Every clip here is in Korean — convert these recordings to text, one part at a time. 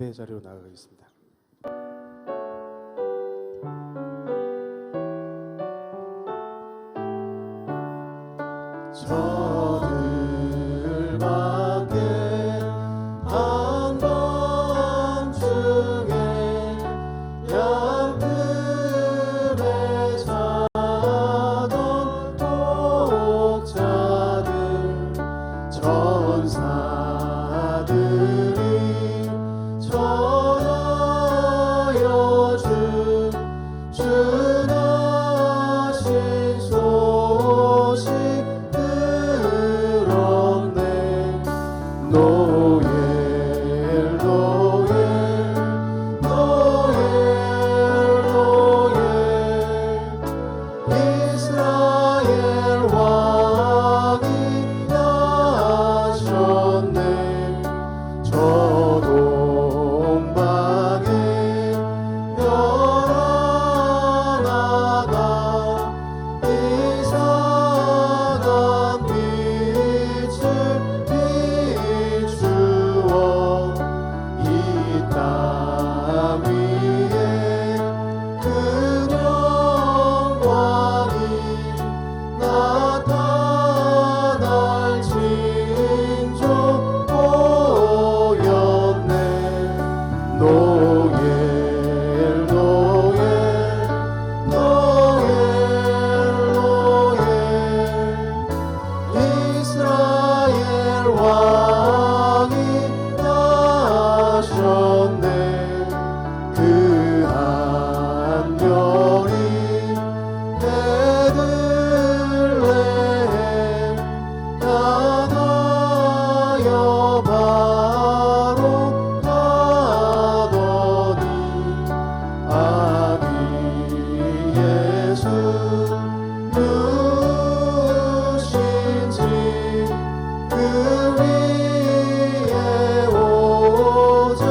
예배 자리로 나가겠습니다. 저들밖에 한밤중에 양들에 자던 독자들 전사들이 전하여 주 나신 소식 들었네. 노엘 노엘 노엘 노엘 이스라엘 왕이 나셨네. 저 동방에 별아 나가 이상한 빛을 비추어 이 땅 위에 그 영광이 나타날 징조 보였네. 노엘 노엘 노엘 노엘 이스라엘 왕이 나셨네. 그 한별이 베들레헴 향하여 바로 가더니 아기 예수 누구신지 그 위에 오자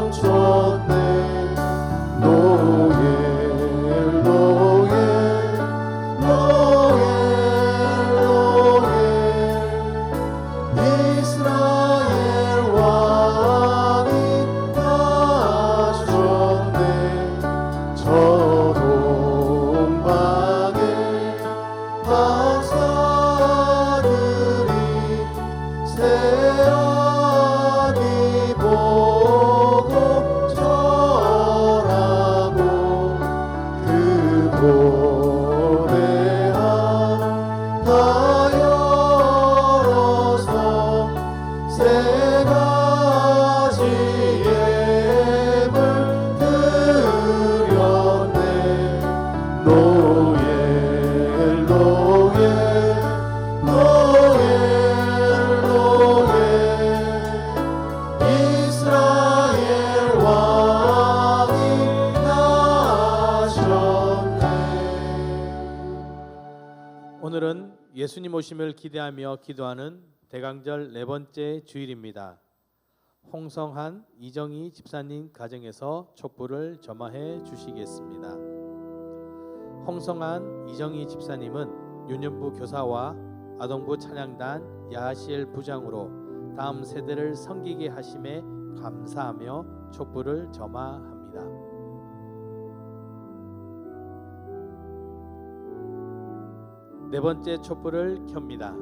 멈췄네. 노엘 노엘 노엘 노엘 이스라엘 왕이 나셨네. 저 동방에 박사들이 새하기 보고 절하고 그 고대한 다 열어서 세 가지 예물 드렸네. 노엘 노엘 노엘 노엘 이스라엘 왕이 나셨네. 오늘은 예수님 오심을 기대하며 기도하는 대강절 네 번째 주일입니다. 홍성한 이정희 집사님 가정에서 촛불을 점화해 주시겠습니다. 홍성한 이정희 집사님은 유년부 교사와 아동부 찬양단 야시엘 부장으로 다음 세대를 섬기게 하심에 감사하며 촛불을 점화합니다. 네 번째 촛불을 켭니다.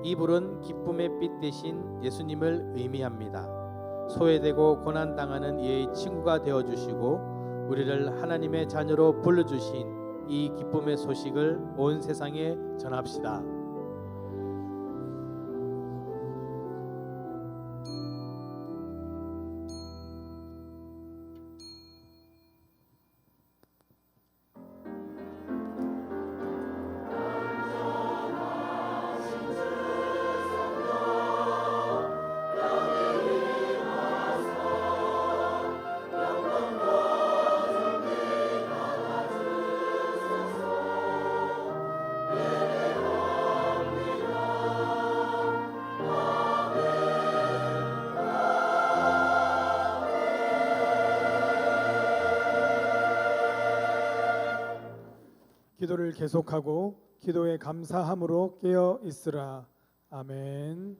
이 불은 기쁨의 빛 대신 예수님을 의미합니다. 소외되고 고난당하는 이의 친구가 되어주시고 우리를 하나님의 자녀로 불러주신 이 기쁨의 소식을 온 세상에 전합시다. 기도를 계속하고 기도에 감사함으로 깨어 있으라. 아멘.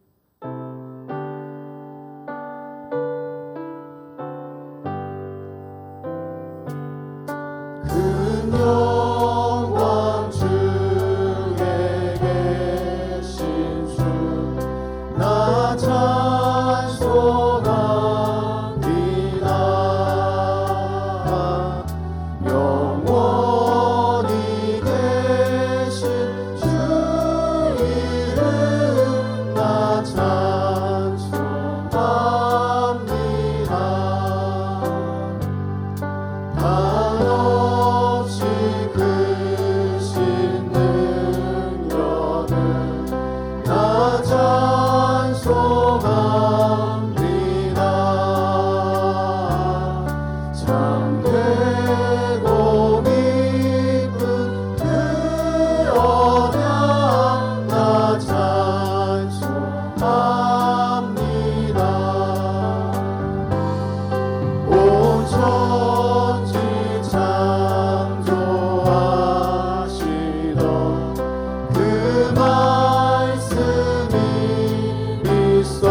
찬송합니다. 영원히 계신 주 이름 나 찬송합니다. 한없이 크신 능력을 나 찬송합니다. 참되고 깊은 그 언약 나 찬송합니다. 온 천지 창조하시던 그 말씀이 있어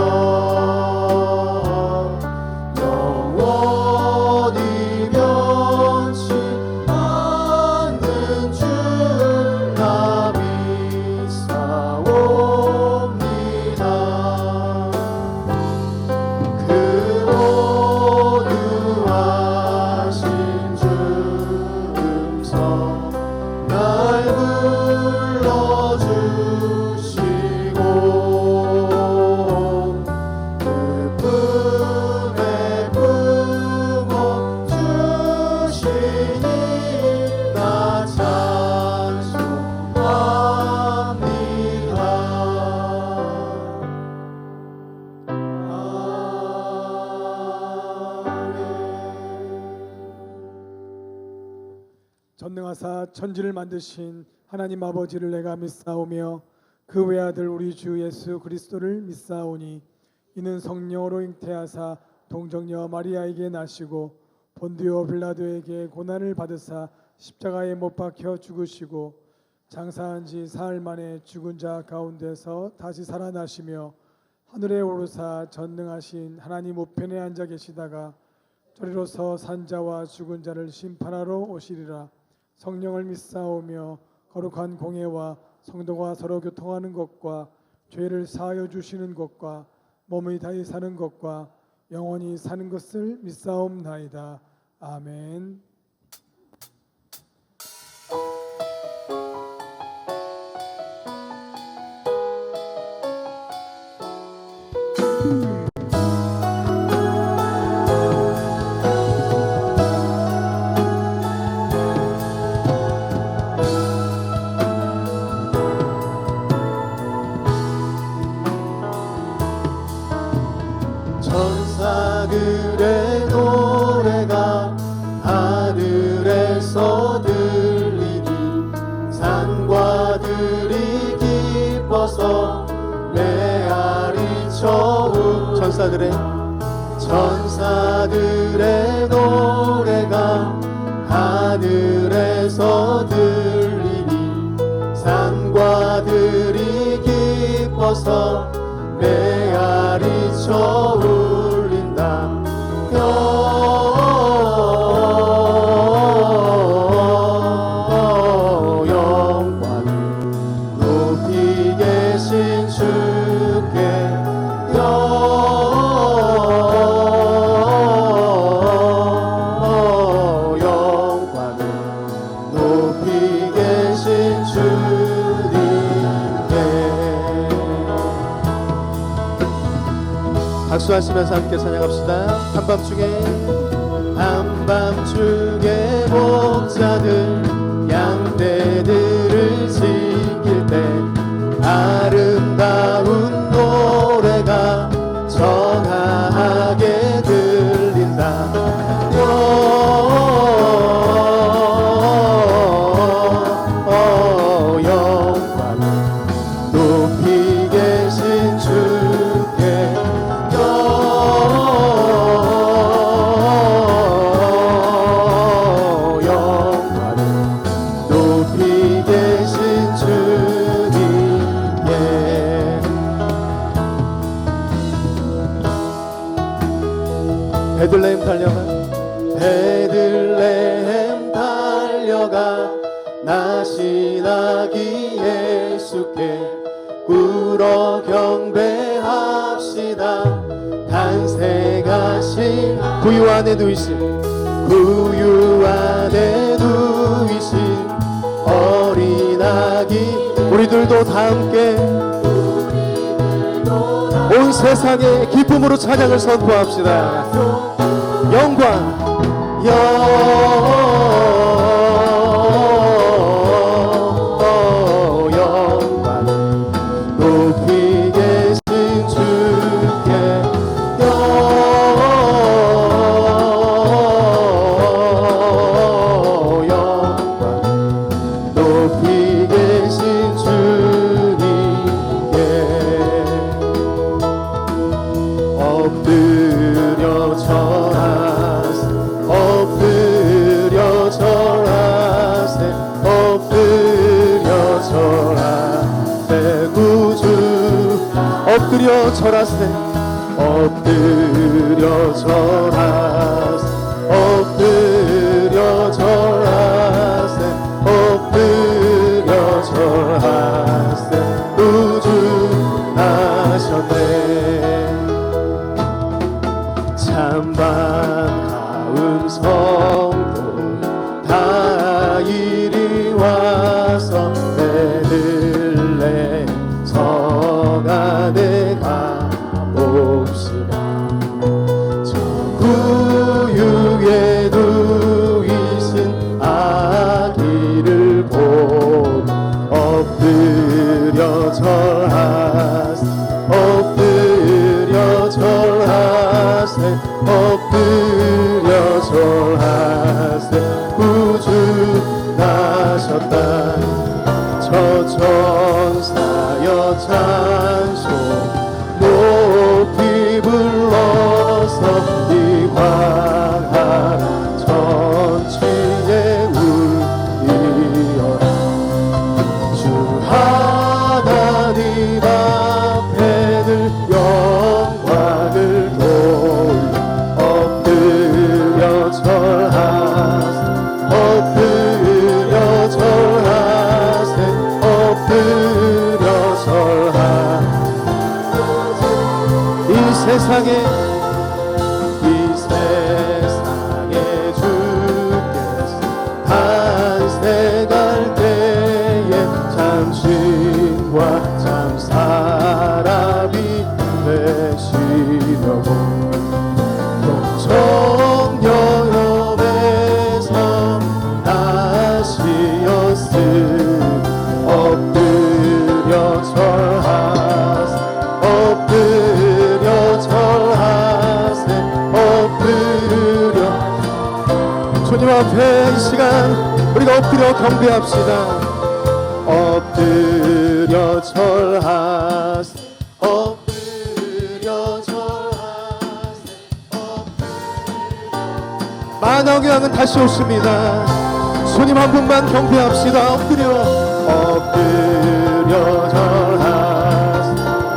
영원히 변치 않는 줄 나 믿사옵니다. 그 온유하신 주 음성 날 불러주시고 그 품에 품어 주시니 나 찬송합니다. 전능하사 천지를 만드신 하나님 아버지를 내가 믿사오며 그 외아들 우리 주 예수 그리스도를 믿사오니 이는 성령으로 잉태하사 동정녀 마리아에게 나시고 본디오 빌라도에게 고난을 받으사 십자가에 못 박혀 죽으시고 장사한 지 사흘 만에 죽은 자 가운데서 다시 살아나시며 하늘에 오르사 전능하신 하나님 우편에 앉아 계시다가 저리로서 산자와 죽은 자를 심판하러 오시리라. 성령을 믿사오며 거룩한 공예와 성도가 서로 교통하는 것과 죄를 사하여 주시는 것과 몸의 다히 사는 것과 영원히 사는 것을 믿사옵나이다. 아멘. 천사들의 노래가 하늘에서 들리니 산과 들이 기뻐서 메아리 처음 천사들의 노래가 하늘에서 들리니 산과 들이 기뻐서 메아리 쳐울린다. 영광을 높이 계신 주께 영광을 높이 계신 주님께 박수하시면서 함께 찬양합시다. 한밤중에 목자들 양떼들을 지킬 때 아름다운 노래가 전하게 들린다. 영광을 높이 계신 주께 영광을 높이 계신 주님께 베들레헴 달려가 나신 아기 예수께 울어 경배합시다. 구유 안에 누이신 구유 안에 누이신 어린 아기 우리들도 다 함께 온 세상에 기쁨으로 찬양을 선포합시다. 영광 영광 높이 계신 주께 영광 높이 계신 주님께 엎드려 절하세 엎드려 절하세 엎드려 절하세 구주 엎드려 절하세 엎드려 절하세 엎드려 절하세 엎드려 절하세 구주 나셨네. 참 반가운 성도 다 이리 와서 베들레 성 안에 가봅시다. 저 구유에 누이신 아기를 보고 엎드려 절하세 엎드려 절하세 엎드려 절하세 구주 나셨다. 저 천사여 찬송 높이 불러서 이 광활한 천지에 울리어라. 주 하나님 앞에 늘 영광을 돌려 엎드려 절하세 엎드려 절하세 엎드려 절하세 이 세상에 주께서 탄생할 때에 참신과 참 사람이 되시려고 정령협에서 나시었으니 엎드려 절하세 엎드려 절하세 엎드려 주님 앞에 이 시간 우리가 엎드려 경배합시다. 엎드려 절하세 엎드려 절하세 만왕의 왕은 다시 오십니다. 주님 한 분만 경배합시다. 엎드려 절하세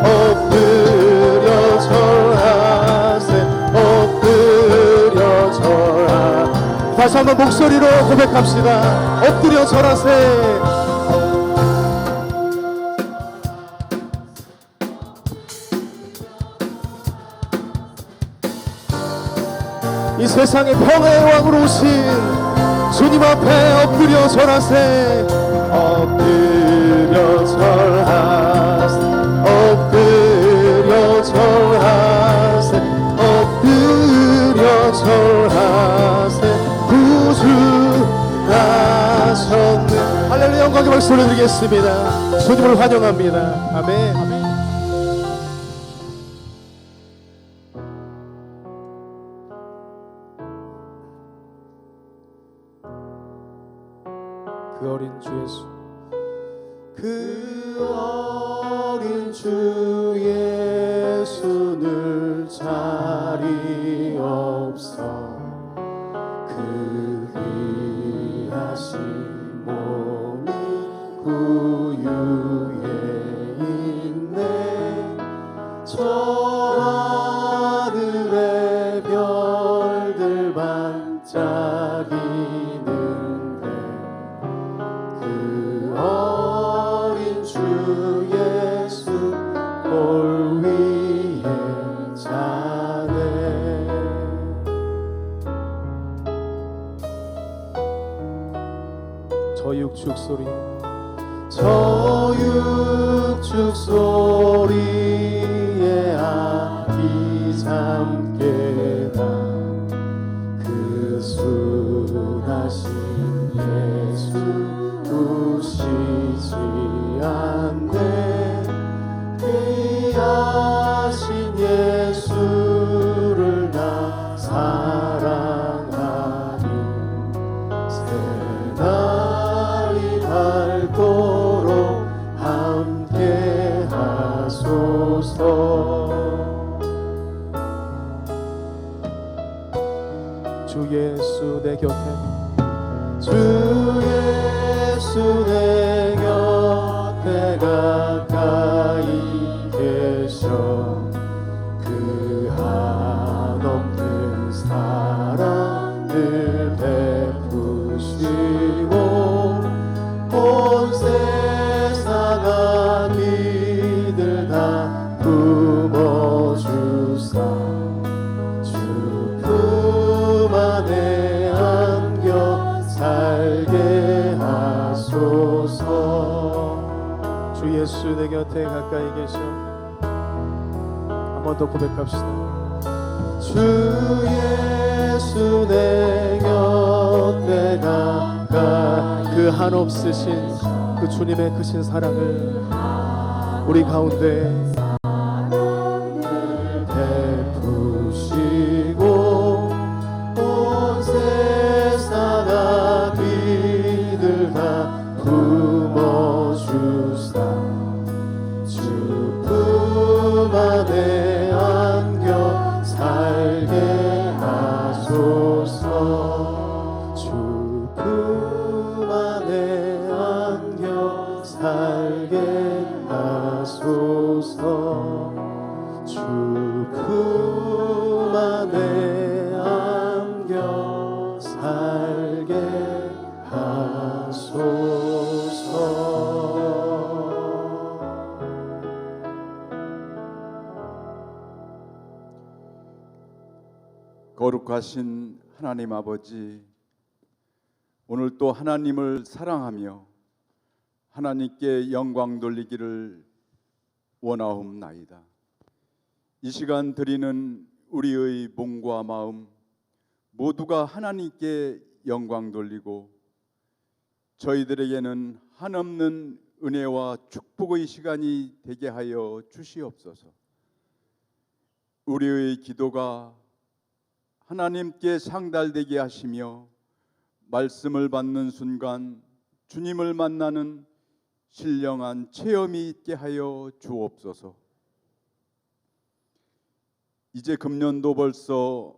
엎드려 절하세 엎드려 절하세 다시 한번 목소리로 고백합시다. 엎드려 절하세 이 세상의 평화의 왕으로 오신 주님 앞에 엎드려 절하세 엎드려 절하세 엎드려 절하세 엎드려 절하세 구주 나셨네. 할렐루야. 영광의 박수를 드리겠습니다. 주님을 환영합니다. 아멘. 그 어린 주 예수 그 어린 주 예수를 자리 없어 그 귀하신 몸이 구유에 있네. 저 하늘의 별들 반짝이는데 그 어린 주 예수 골 위에 자네. 육축 소리 저 육축 소리에 아기 잠깨다 그 순하신 예수 두시지 않네 귀하신 예수를 나 사랑하니 새날이 밝도록 함께 하소서 주 예수 내 곁에 주 예수 내 곁에 가까이 계셔 그 한없는 사랑을 베푸시고 온 세상 아기들 다 품어주사 주 품 안에 안겨 살게 하소서 주 예수 내 곁에 가까이 계셔 한 번 더 고백합시다 주 예수 내 곁에 가까이 그 한없으신 그 주님의 크신 사랑을 우리 가운데 베푸시고 온 세상 아기들 다 품어주사 주 품 안에 안겨 살게 하소서 주 품 안에 안겨 살게 하소서 주 품 안에 안겨 살게 하소서 거룩하신 하나님 아버지, 오늘 또 하나님을 사랑하며 하나님께 영광 돌리기를 원하옵나이다. 이 시간 드리는 우리의 몸과 마음 모두가 하나님께 영광 돌리고 저희들에게는 한없는 은혜와 축복의 시간이 되게 하여 주시옵소서. 우리의 기도가 하나님께 상달되게 하시며 말씀을 받는 순간 주님을 만나는 신령한 체험이 있게 하여 주옵소서. 이제 금년도 벌써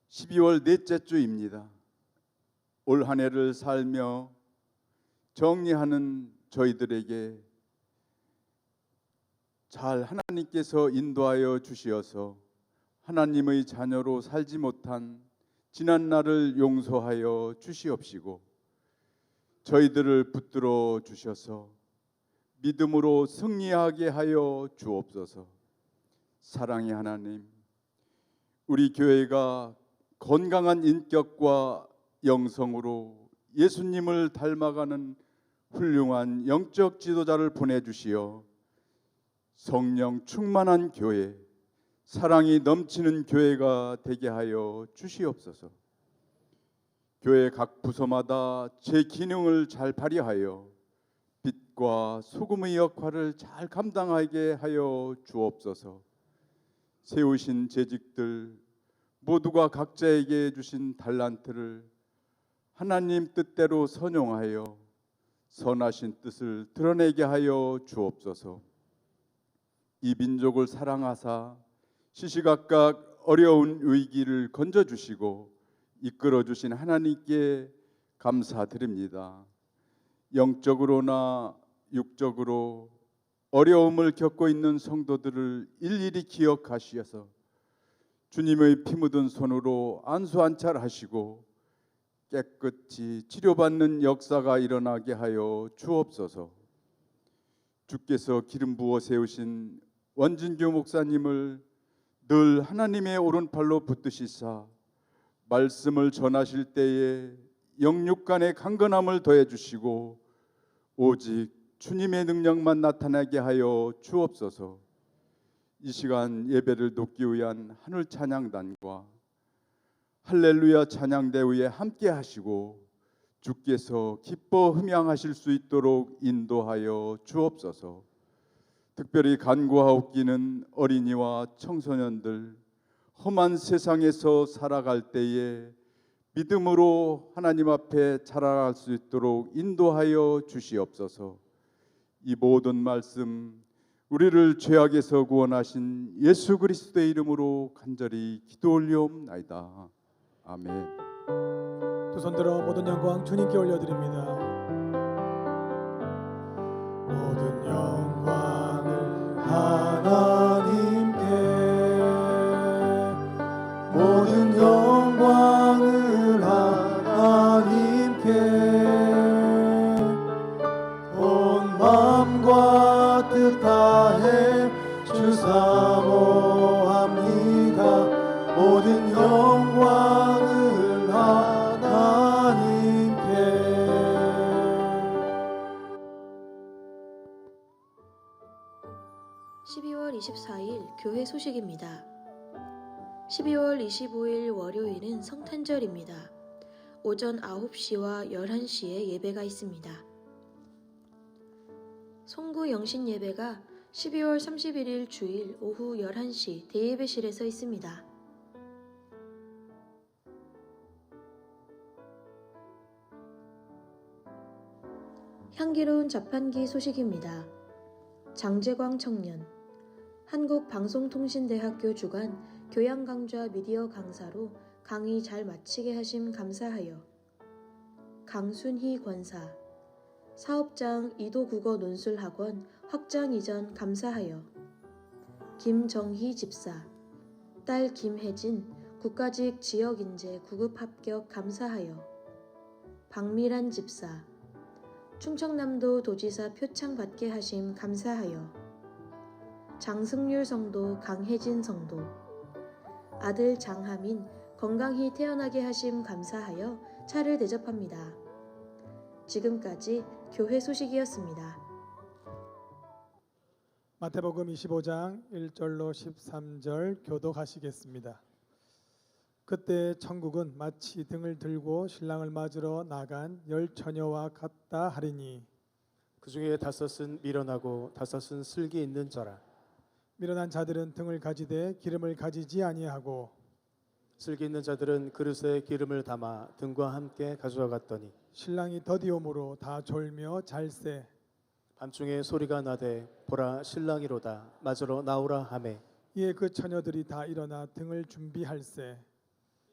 12월 넷째 주입니다. 올 한 해를 살며 정리하는 저희들에게 잘 하나님께서 인도하여 주시어서 하나님의 자녀로 살지 못한 지난 날을 용서하여 주시옵시고 저희들을 붙들어 주셔서 믿음으로 승리하게 하여 주옵소서. 사랑의 하나님, 우리 교회가 건강한 인격과 영성으로 예수님을 닮아가는 훌륭한 영적 지도자를 보내주시어 성령 충만한 교회, 사랑이 넘치는 교회가 되게 하여 주시옵소서. 교회 각 부서마다 제 기능을 잘 발휘하여 빛과 소금의 역할을 잘 감당하게 하여 주옵소서. 세우신 재직들 모두가 각자에게 주신 달란트를 하나님 뜻대로 선용하여 선하신 뜻을 드러내게 하여 주옵소서. 이 민족을 사랑하사 시시각각 어려운 위기를 건져주시고 이끌어주신 하나님께 감사드립니다. 영적으로나 육적으로 어려움을 겪고 있는 성도들을 일일이 기억하시어서 주님의 피 묻은 손으로 안수 안찰하시고 깨끗이 치료받는 역사가 일어나게 하여 주옵소서. 주께서 기름 부어 세우신 원진규 목사님을 늘 하나님의 오른팔로 붙드시사 말씀을 전하실 때에 영육 간의 강건함을 더해 주시고 오직 주님의 능력만 나타나게 하여 주옵소서. 이 시간 예배를 돕기 위한 하늘 찬양단과 할렐루야 찬양대 위에 함께 하시고 주께서 기뻐 흠양하실 수 있도록 인도하여 주옵소서. 특별히 간구하옵기는 어린이와 청소년들, 험한 세상에서 살아갈 때에 믿음으로 하나님 앞에 자라갈 수 있도록 인도하여 주시옵소서. 이 모든 말씀 우리를 죄악에서 구원하신 예수 그리스도의 이름으로 간절히 기도 올리옵나이다. 아멘. 두 손 들어 모든 영광 주님께 올려드립니다. 모든 영광을 하나님께, 모든 영광을 하나님께, 온 마음과 뜻 다해 주사모합니다. 모든 영광을 하나님께. 12월 24일 교회 소식입니다. 12월 25일 월요일은 성탄절입니다. 오전 9시와 11시에 예배가 있습니다. 송구 영신 예배가 12월 31일 주일 오후 11시 대예배실에서 있습니다. 향기로운 자판기 소식입니다. 장재광 청년, 한국방송통신대학교 주관 교양강좌 미디어 강사로 강의 잘 마치게 하심 감사하여. 강순희 권사, 사업장 이도국어 논술학원 확장 이전 감사하여. 김정희 집사, 딸 김혜진 국가직 지역인재 구급 합격 감사하여. 박미란 집사, 충청남도 도지사 표창 받게 하심 감사하여. 장승률 성도, 강혜진 성도, 아들 장하민 건강히 태어나게 하심 감사하여 차를 대접합니다. 지금까지 교회 소식이었습니다. 마태복음 25장 1절로 13절 교독하시겠습니다. 그때 천국은 마치 등을 들고 신랑을 맞으러 나간 열 처녀와 같다 하리니, 그 중에 5은 미련하고 5은 슬기 있는 자라. 미련한 자들은 등을 가지되 기름을 가지지 아니하고, 슬기 있는 자들은 그릇에 기름을 담아 등과 함께 가져갔더니 신랑이 더디오므로 다 졸며 잘세. 밤중에 소리가 나되 보라 신랑이로다 맞으러 나오라 하매 이에 그 처녀들이 다 일어나 등을 준비할세.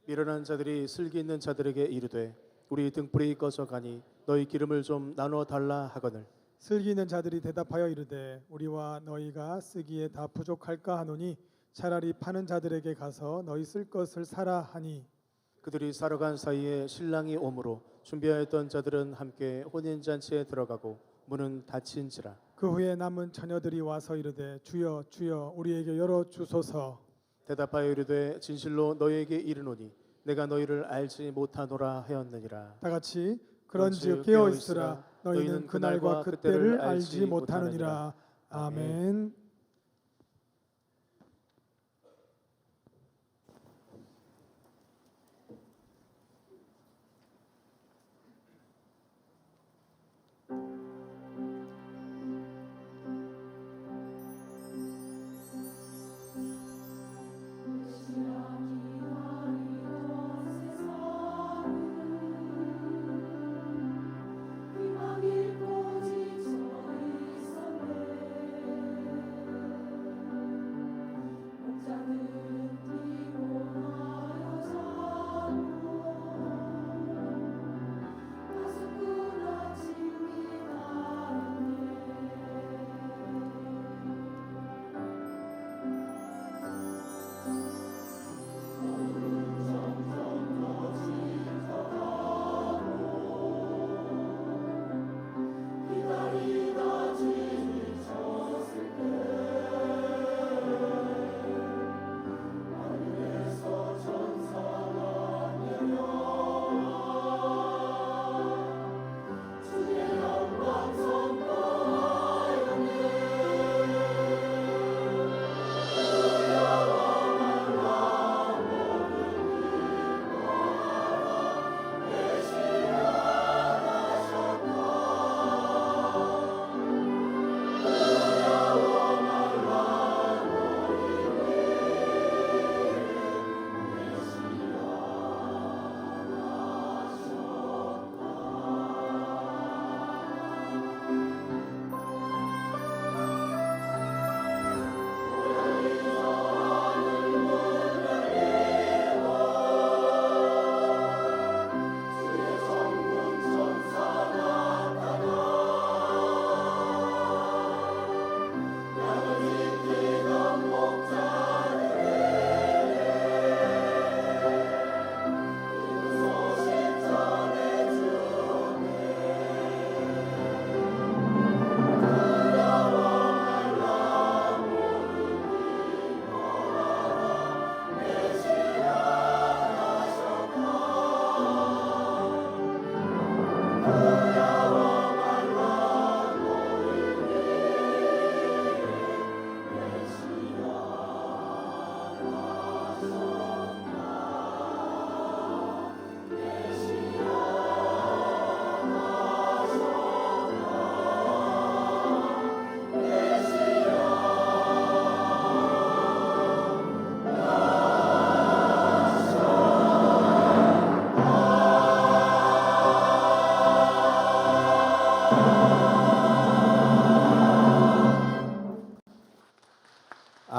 미련한 자들이 슬기 있는 자들에게 이르되 우리 등불이 꺼져가니 너희 기름을 좀 나눠 달라 하거늘. 슬기 있는 자들이 대답하여 이르되 우리와 너희가 쓰기에 다 부족할까 하노니 차라리 파는 자들에게 가서 너희 쓸 것을 사라 하니, 그들이 사러 간 사이에 신랑이 오므로 준비하였던 자들은 함께 혼인잔치에 들어가고 문은 닫힌지라. 그 후에 남은 처녀들이 와서 이르되 주여 주여 우리에게 열어 주소서. 대답하여 이르되 진실로 너희에게 이르노니 내가 너희를 알지 못하노라 하였느니라. 다 같이 그런즉 깨어 있으라. 너희는 그날과 그때를 알지 못하느니라. 아멘.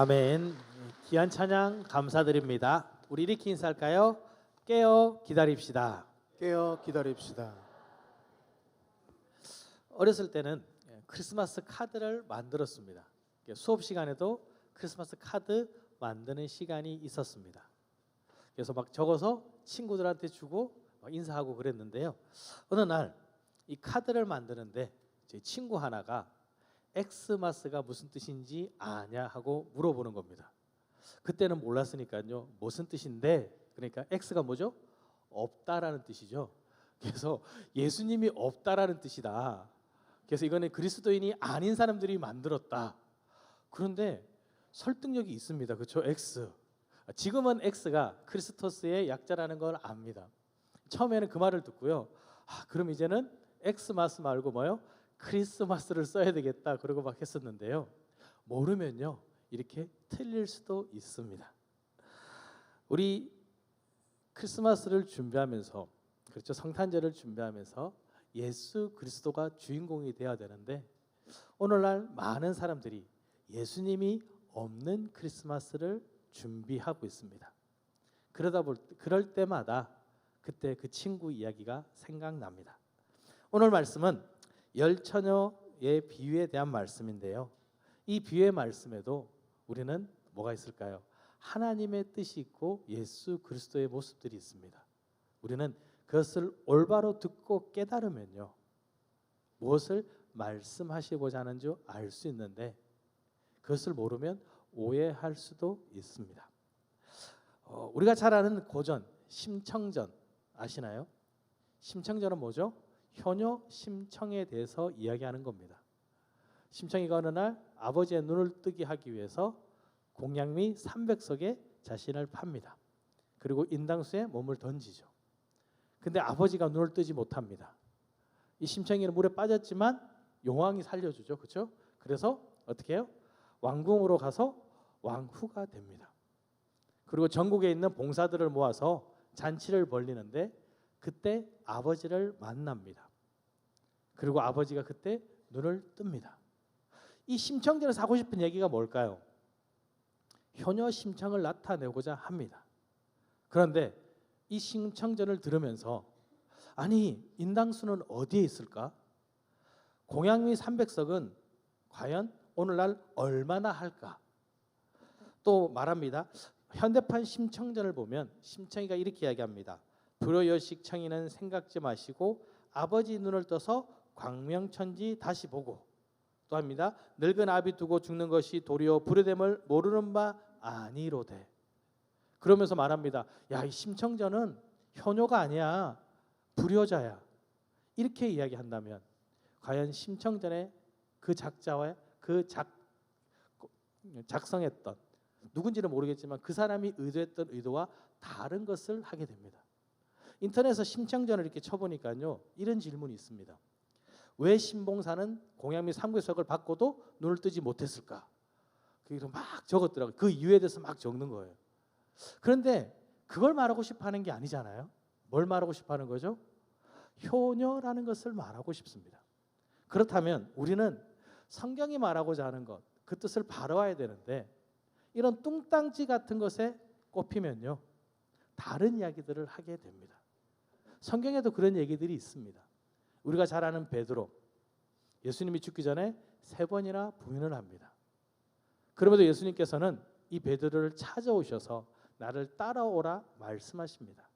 아멘. 귀한 찬양 감사드립니다. 우리 이렇게 인사할까요? 깨어 기다립시다. 깨어 기다립시다. 어렸을 때는 크리스마스 카드를 만들었습니다. 수업 시간에도 크리스마스 카드 만드는 시간이 있었습니다. 그래서 막 적어서 친구들한테 주고 막 인사하고 그랬는데요. 어느 날 이 카드를 만드는데 제 친구 하나가 엑스마스가 무슨 뜻인지 아냐 하고 물어보는 겁니다. 그때는 몰랐으니까요. 무슨 뜻인데? 그러니까 X가 뭐죠? 없다라는 뜻이죠. 그래서 예수님이 없다라는 뜻이다. 그래서 이거는 그리스도인이 아닌 사람들이 만들었다. 그런데 설득력이 있습니다. 그렇죠? X. 지금은 X가 크리스토스의 약자라는 걸 압니다. 처음에는 그 말을 듣고요. 그럼 이제는 엑스마스 말고 뭐요? 크리스마스를 써야 되겠다. 그러고 막 했었는데요. 모르면요. 이렇게 틀릴 수도 있습니다. 우리 크리스마스를 준비하면서 그렇죠. 성탄절을 준비하면서 예수 그리스도가 주인공이 되어야 되는데 오늘날 많은 사람들이 예수님이 없는 크리스마스를 준비하고 있습니다. 그럴 때마다 그때 그 친구 이야기가 생각납니다. 오늘 말씀은 열처녀의 비유에 대한 말씀인데요. 이 비유의 말씀에도 우리는 뭐가 있을까요? 하나님의 뜻이 있고 예수 그리스도의 모습들이 있습니다. 우리는 그것을 올바로 듣고 깨달으면요. 무엇을 말씀하시고자 하는지 알 수 있는데 그것을 모르면 오해할 수도 있습니다. 우리가 잘 아는 고전 심청전 아시나요? 심청전은 뭐죠? 효녀 심청에 대해서 이야기하는 겁니다. 심청이가 어느 날 아버지의 눈을 뜨게 하기 위해서 공양미 300석에 자신을 팝니다. 그리고 인당수에 몸을 던지죠. 근데 아버지가 눈을 뜨지 못합니다. 이 심청이는 물에 빠졌지만 용왕이 살려주죠. 그렇죠? 그래서 어떻게 해요? 왕궁으로 가서 왕후가 됩니다. 그리고 전국에 있는 봉사들을 모아서 잔치를 벌리는데 그때 아버지를 만납니다. 그리고 아버지가 그때 눈을 뜹니다. 이 심청전에서 하고 싶은 얘기가 뭘까요? 효녀 심청을 나타내고자 합니다. 그런데 이 심청전을 들으면서 아니 인당수는 어디에 있을까? 공양미 300석은 과연 오늘날 얼마나 할까? 또 말합니다. 현대판 심청전을 보면 심청이가 이렇게 이야기합니다. 불효여식 청이는 생각지 마시고 아버지 눈을 떠서 광명천지 다시 보고 또 합니다. 늙은 아비 두고 죽는 것이 도리어 불효됨을 모르는 바 아니로되. 그러면서 말합니다. 야, 이 심청전은 효녀가 아니야. 불효자야. 이렇게 이야기한다면 과연 심청전의 그 작자와 작성했던 누군지는 모르겠지만 그 사람이 의도했던 의도와 다른 것을 하게 됩니다. 인터넷에서 심청전을 이렇게 쳐보니까요. 이런 질문이 있습니다. 왜 신봉사는 공양미 3구석을 받고도 눈을 뜨지 못했을까? 그걸 막 적었더라고요. 그 이유에 대해서 막 적는 거예요. 그런데 그걸 말하고 싶어 하는 게 아니잖아요. 뭘 말하고 싶어 하는 거죠? 효녀라는 것을 말하고 싶습니다. 그렇다면 우리는 성경이 말하고자 하는 것, 그 뜻을 바라와야 되는데 이런 뚱땅지 같은 것에 꼽히면요. 다른 이야기들을 하게 됩니다. 성경에도 그런 얘기들이 있습니다. 우리가 잘 아는 베드로, 예수님이 죽기 전에 3번이나 부인을 합니다. 그럼에도 예수님께서는 이 베드로를 찾아오셔서 나를 따라오라 말씀하십니다.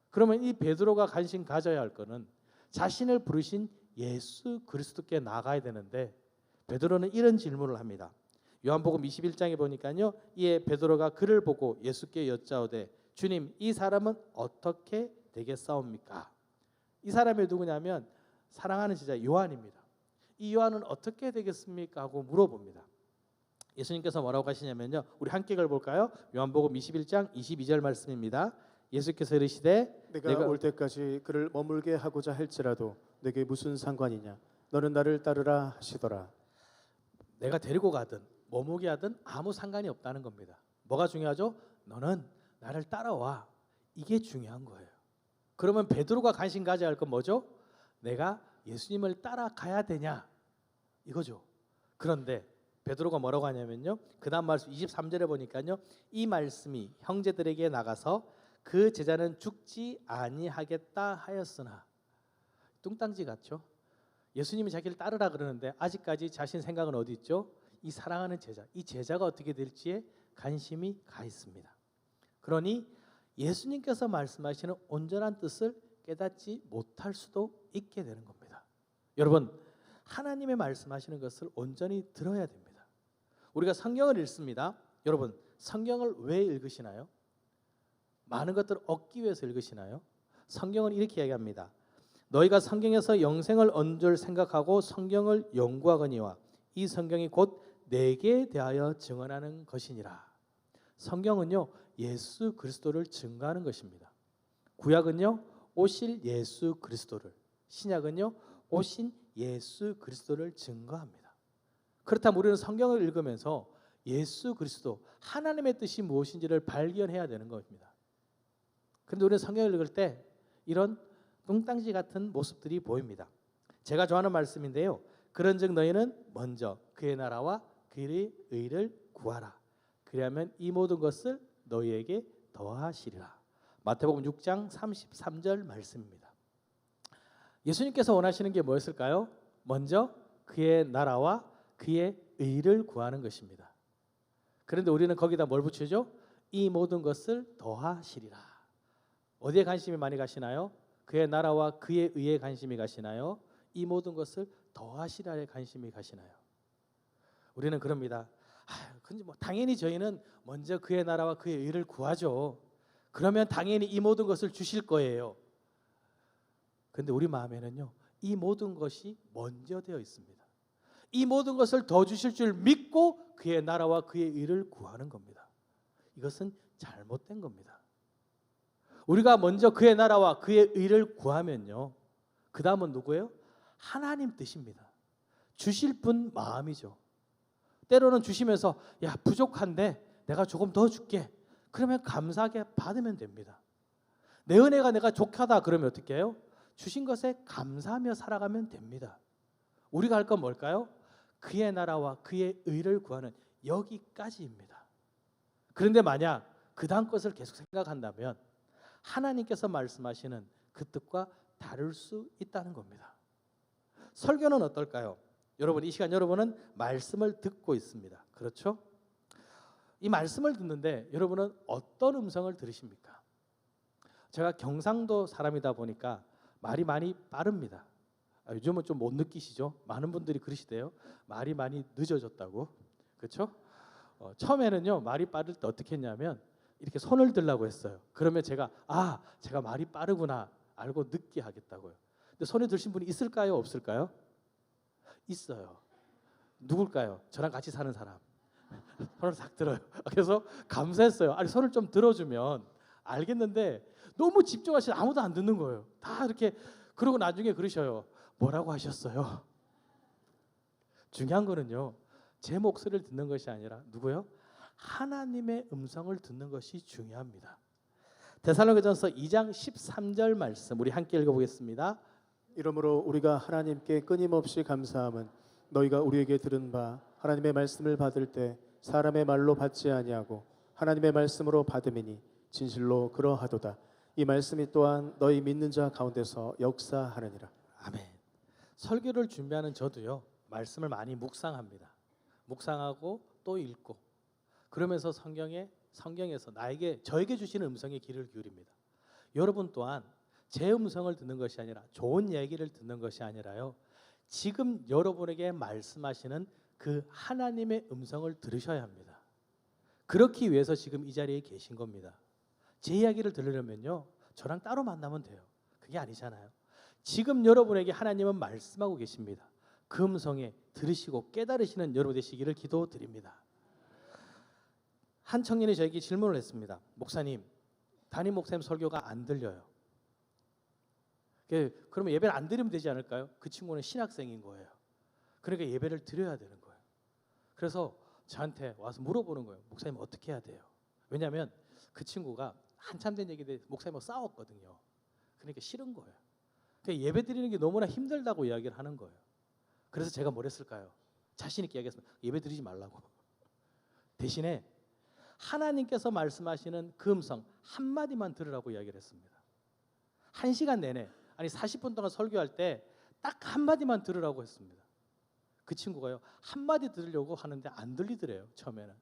그러면 이 베드로가 관심 가져야 할 것은 자신을 부르신 예수 그리스도께 나가야 되는데 베드로는 이런 질문을 합니다. 요한복음 21장에 보니까요. 이에 베드로가 그를 보고 예수께 여짜오되 주님 이 사람은 어떻게 되겠사옵니까? 이 사람이 누구냐면 사랑하는 제자 요한입니다. 이 요한은 어떻게 되겠습니까? 하고 물어봅니다. 예수님께서 뭐라고 하시냐면요. 우리 함께 읽어볼까요? 요한복음 21장 22절 말씀입니다. 예수께서 이르시되 내가 올 때까지 그를 머물게 하고자 할지라도 내게 무슨 상관이냐? 너는 나를 따르라 하시더라. 내가 데리고 가든 머무게 하든 아무 상관이 없다는 겁니다. 뭐가 중요하죠? 너는 나를 따라와. 이게 중요한 거예요. 그러면 베드로가 관심 가져야 할 건 뭐죠? 내가 예수님을 따라가야 되냐? 이거죠. 그런데 베드로가 뭐라고 하냐면요. 그다음 말씀 23절에 보니까요. 이 말씀이 형제들에게 나가서 그 제자는 죽지 아니하겠다 하였으나. 뚱딴지 같죠? 예수님이 자기를 따르라 그러는데 아직까지 자신 생각은 어디 있죠? 이 사랑하는 제자, 이 제자가 어떻게 될지에 관심이 가 있습니다. 그러니 예수님께서 말씀하시는 온전한 뜻을 깨닫지 못할 수도 있게 되는 겁니다. 여러분, 하나님의 말씀하시는 것을 온전히 들어야 됩니다. 우리가 성경을 읽습니다. 여러분, 성경을 왜 읽으시나요? 많은 것들을 얻기 위해서 읽으시나요? 성경은 이렇게 이야기합니다. 너희가 성경에서 영생을 얻는 줄 생각하고 성경을 연구하거니와 이 성경이 곧 내게 대하여 증언하는 것이니라. 성경은요, 예수 그리스도를 증거하는 것입니다. 구약은요, 오실 예수 그리스도를, 신약은요, 오신 예수 그리스도를 증거합니다. 그렇다면 우리는 성경을 읽으면서 예수 그리스도, 하나님의 뜻이 무엇인지를 발견해야 되는 겁니다. 그런데 우리는 성경을 읽을 때 이런 뚱땅지 같은 모습들이 보입니다. 제가 좋아하는 말씀인데요. 그런즉 너희는 먼저 그의 나라와 그의 의를 구하라. 그리하면 이 모든 것을 너희에게 더하시리라. 마태복음 6장 33절 말씀입니다. 예수님께서 원하시는 게 뭐였을까요? 먼저 그의 나라와 그의 의를 구하는 것입니다. 그런데 우리는 거기다 뭘 붙이죠? 이 모든 것을 더하시리라. 어디에 관심이 많이 가시나요? 그의 나라와 그의 의에 관심이 가시나요? 이 모든 것을 더하시라에 관심이 가시나요? 우리는 그럽니다. 근데 뭐 당연히 저희는 먼저 그의 나라와 그의 의를 구하죠. 그러면 당연히 이 모든 것을 주실 거예요. 그런데 우리 마음에는요, 이 모든 것이 먼저 되어 있습니다. 이 모든 것을 더 주실 줄 믿고 그의 나라와 그의 의를 구하는 겁니다. 이것은 잘못된 겁니다. 우리가 먼저 그의 나라와 그의 의를 구하면요, 그 다음은 누구예요? 하나님 뜻입니다. 주실 분 마음이죠. 때로는 주시면서 야, 부족한데 내가 조금 더 줄게. 그러면 감사하게 받으면 됩니다. 내 은혜가 내가 족하다 그러면 어떻게 해요? 주신 것에 감사하며 살아가면 됩니다. 우리가 할 건 뭘까요? 그의 나라와 그의 의를 구하는 여기까지입니다. 그런데 만약 그 다음 것을 계속 생각한다면 하나님께서 말씀하시는 그 뜻과 다를 수 있다는 겁니다. 설교는 어떨까요? 여러분, 이 시간 여러분은 말씀을 듣고 있습니다. 그렇죠? 이 말씀을 듣는데 여러분은 어떤 음성을 들으십니까? 제가 경상도 사람이다 보니까 말이 많이 빠릅니다. 요즘은 좀 못 느끼시죠? 많은 분들이 그러시대요. 말이 많이 늦어졌다고. 그렇죠? 처음에는요, 말이 빠를 때 어떻게 했냐면 이렇게 손을 들라고 했어요. 그러면 제가 제가 말이 빠르구나 알고 늦게 하겠다고요. 근데 손에 드신 분이 있을까요? 없을까요? 있어요. 누굴까요? 저랑 같이 사는 사람. 손을 딱 들어요. 그래서 감사했어요. 아니, 손을 좀 들어주면 알겠는데 너무 집중하시면 아무도 안 듣는 거예요. 다 이렇게. 그러고 나중에 그러셔요. 뭐라고 하셨어요? 중요한 거는요, 제 목소리를 듣는 것이 아니라 누구요? 하나님의 음성을 듣는 것이 중요합니다. 데살로니가전서 2장 13절 말씀 우리 함께 읽어보겠습니다. 이러므로 우리가 하나님께 끊임없이 감사함은 너희가 우리에게 들은 바 하나님의 말씀을 받을 때 사람의 말로 받지 아니하고 하나님의 말씀으로 받음이니 진실로 그러하도다. 이 말씀이 또한 너희 믿는 자 가운데서 역사하느니라. 아멘. 설교를 준비하는 저도요, 말씀을 많이 묵상합니다. 묵상하고 또 읽고 그러면서 성경에서 저에게 주시는 음성에 귀를 기울입니다. 여러분 또한 제 음성을 듣는 것이 아니라 좋은 얘기를 듣는 것이 아니라요, 지금 여러분에게 말씀하시는 그 하나님의 음성을 들으셔야 합니다. 그렇기 위해서 지금 이 자리에 계신 겁니다. 제 이야기를 들으려면요, 저랑 따로 만나면 돼요. 그게 아니잖아요. 지금 여러분에게 하나님은 말씀하고 계십니다. 그 음성에 들으시고 깨달으시는 여러분 되시기를 기도드립니다. 한 청년이 저에게 질문을 했습니다. 목사님, 담임 목사님 설교가 안 들려요. 그러면 예배를 안 드리면 되지 않을까요? 그 친구는 신학생인 거예요. 그러니까 예배를 드려야 되는 거예요. 그래서 저한테 와서 물어보는 거예요. 목사님 어떻게 해야 돼요? 왜냐하면 그 친구가 한참 된 얘기인데 목사님하고 싸웠거든요. 그러니까 싫은 거예요. 그러니까 예배 드리는 게 너무나 힘들다고 이야기를 하는 거예요. 그래서 제가 뭘 했을까요? 자신 있게 얘기했습니다. 예배 드리지 말라고. 대신에 하나님께서 말씀하시는 그 음성 한마디만 들으라고 이야기를 했습니다. 1시간 내내, 아니 40분 동안 설교할 때 딱 한마디만 들으라고 했습니다. 그 친구가요, 한마디 들으려고 하는데 안 들리더래요, 처음에는.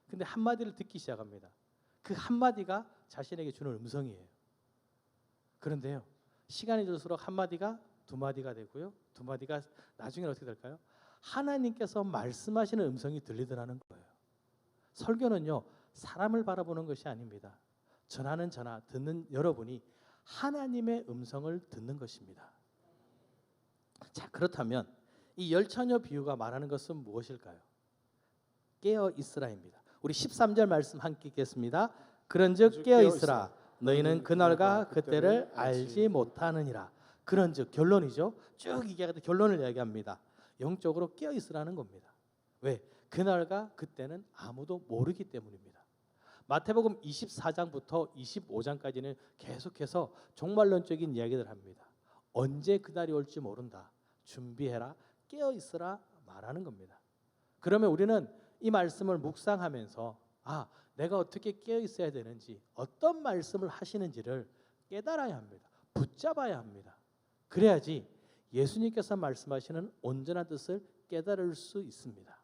근데 한마디를 듣기 시작합니다. 그 한마디가 자신에게 주는 음성이에요. 그런데요, 시간이 들수록 한마디가 두 마디가 되고요, 두 마디가 나중에는 어떻게 될까요? 하나님께서 말씀하시는 음성이 들리더라는 거예요. 설교는요, 사람을 바라보는 것이 아닙니다. 전하는 전하, 듣는 여러분이 하나님의 음성을 듣는 것입니다. 자, 그렇다면 이 열처녀 비유가 말하는 것은 무엇일까요? 깨어 있으라입니다. 우리 13절 말씀 함께 읽겠습니다. 그런즉 깨어 있으라 너희는 그날과 그때를 알지 못하느니라. 그런즉 결론이죠. 쭉 이야기하다 결론을 이야기합니다. 영적으로 깨어 있으라는 겁니다. 왜? 그날과 그때는 아무도 모르기 때문입니다. 마태복음 24장부터 25장까지는 계속해서 종말론적인 이야기를 합니다. 언제 그날이 올지 모른다. 준비해라. 깨어 있으라 말하는 겁니다. 그러면 우리는 이 말씀을 묵상하면서 내가 어떻게 깨어 있어야 되는지, 어떤 말씀을 하시는지를 깨달아야 합니다. 붙잡아야 합니다. 그래야지 예수님께서 말씀하시는 온전한 뜻을 깨달을 수 있습니다.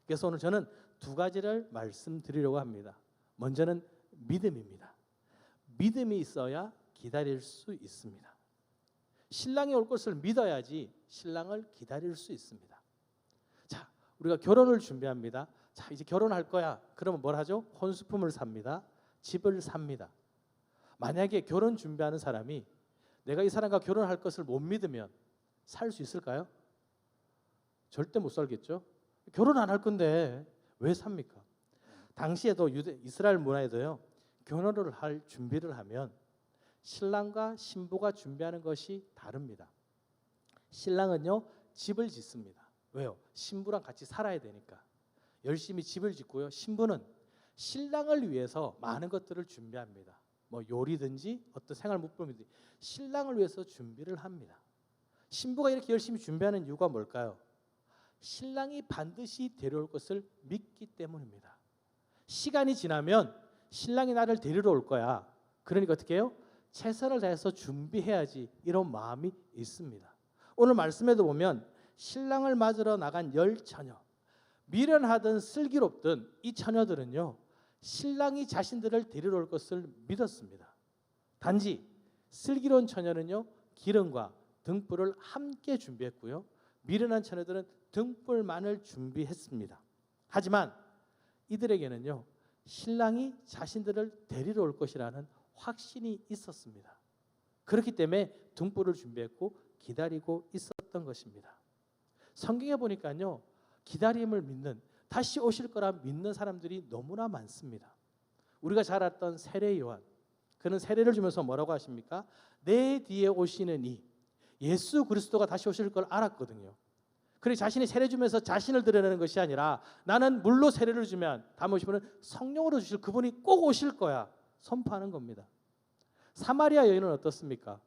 그래서 오늘 저는 두 가지를 말씀드리려고 합니다. 먼저는 믿음입니다. 믿음이 있어야 기다릴 수 있습니다. 신랑이 올 것을 믿어야지 신랑을 기다릴 수 있습니다. 자, 우리가 결혼을 준비합니다. 자, 이제 결혼할 거야. 그러면 뭘 하죠? 혼수품을 삽니다. 집을 삽니다. 만약에 결혼 준비하는 사람이 내가 이 사람과 결혼할 것을 못 믿으면 살 수 있을까요? 절대 못 살겠죠. 결혼 안 할 건데 왜 삽니까? 당시에도 이스라엘 문화에도요, 결혼을 할 준비를 하면 신랑과 신부가 준비하는 것이 다릅니다. 신랑은요, 집을 짓습니다. 왜요? 신부랑 같이 살아야 되니까. 열심히 집을 짓고요. 신부는 신랑을 위해서 많은 것들을 준비합니다. 뭐 요리든지 어떤 생활 물품이든지 신랑을 위해서 준비를 합니다. 신부가 이렇게 열심히 준비하는 이유가 뭘까요? 신랑이 반드시 데려올 것을 믿기 때문입니다. 시간이 지나면 신랑이 나를 데리러 올 거야. 그러니까 어떻게 해요? 최선을 다해서 준비해야지, 이런 마음이 있습니다. 오늘 말씀에도 보면 신랑을 맞으러 나간 10처녀, 미련하든 슬기롭든 이 처녀들은요, 신랑이 자신들을 데리러 올 것을 믿었습니다. 단지 슬기로운 처녀는요, 기름과 등불을 함께 준비했고요, 미련한 처녀들은 등불만을 준비했습니다. 하지만 이들에게는요, 신랑이 자신들을 데리러 올 것이라는 확신이 있었습니다. 그렇기 때문에 등불을 준비했고 기다리고 있었던 것입니다. 성경에 보니까요, 기다림을 믿는, 다시 오실 거라 믿는 사람들이 너무나 많습니다. 우리가 잘 알았던 세례 요한, 그는 세례를 주면서 뭐라고 하십니까? 내 뒤에 오시는 이 예수 그리스도가 다시 오실 걸 알았거든요. 그래 자신이 세례 주면서 자신을 드러내는 것이 아니라 나는 물로 세례를 주면 다음 오시면 성령으로 주실 그분이 꼭 오실 거야 선포하는 겁니다. 사마리아 여인은 어떻습니까?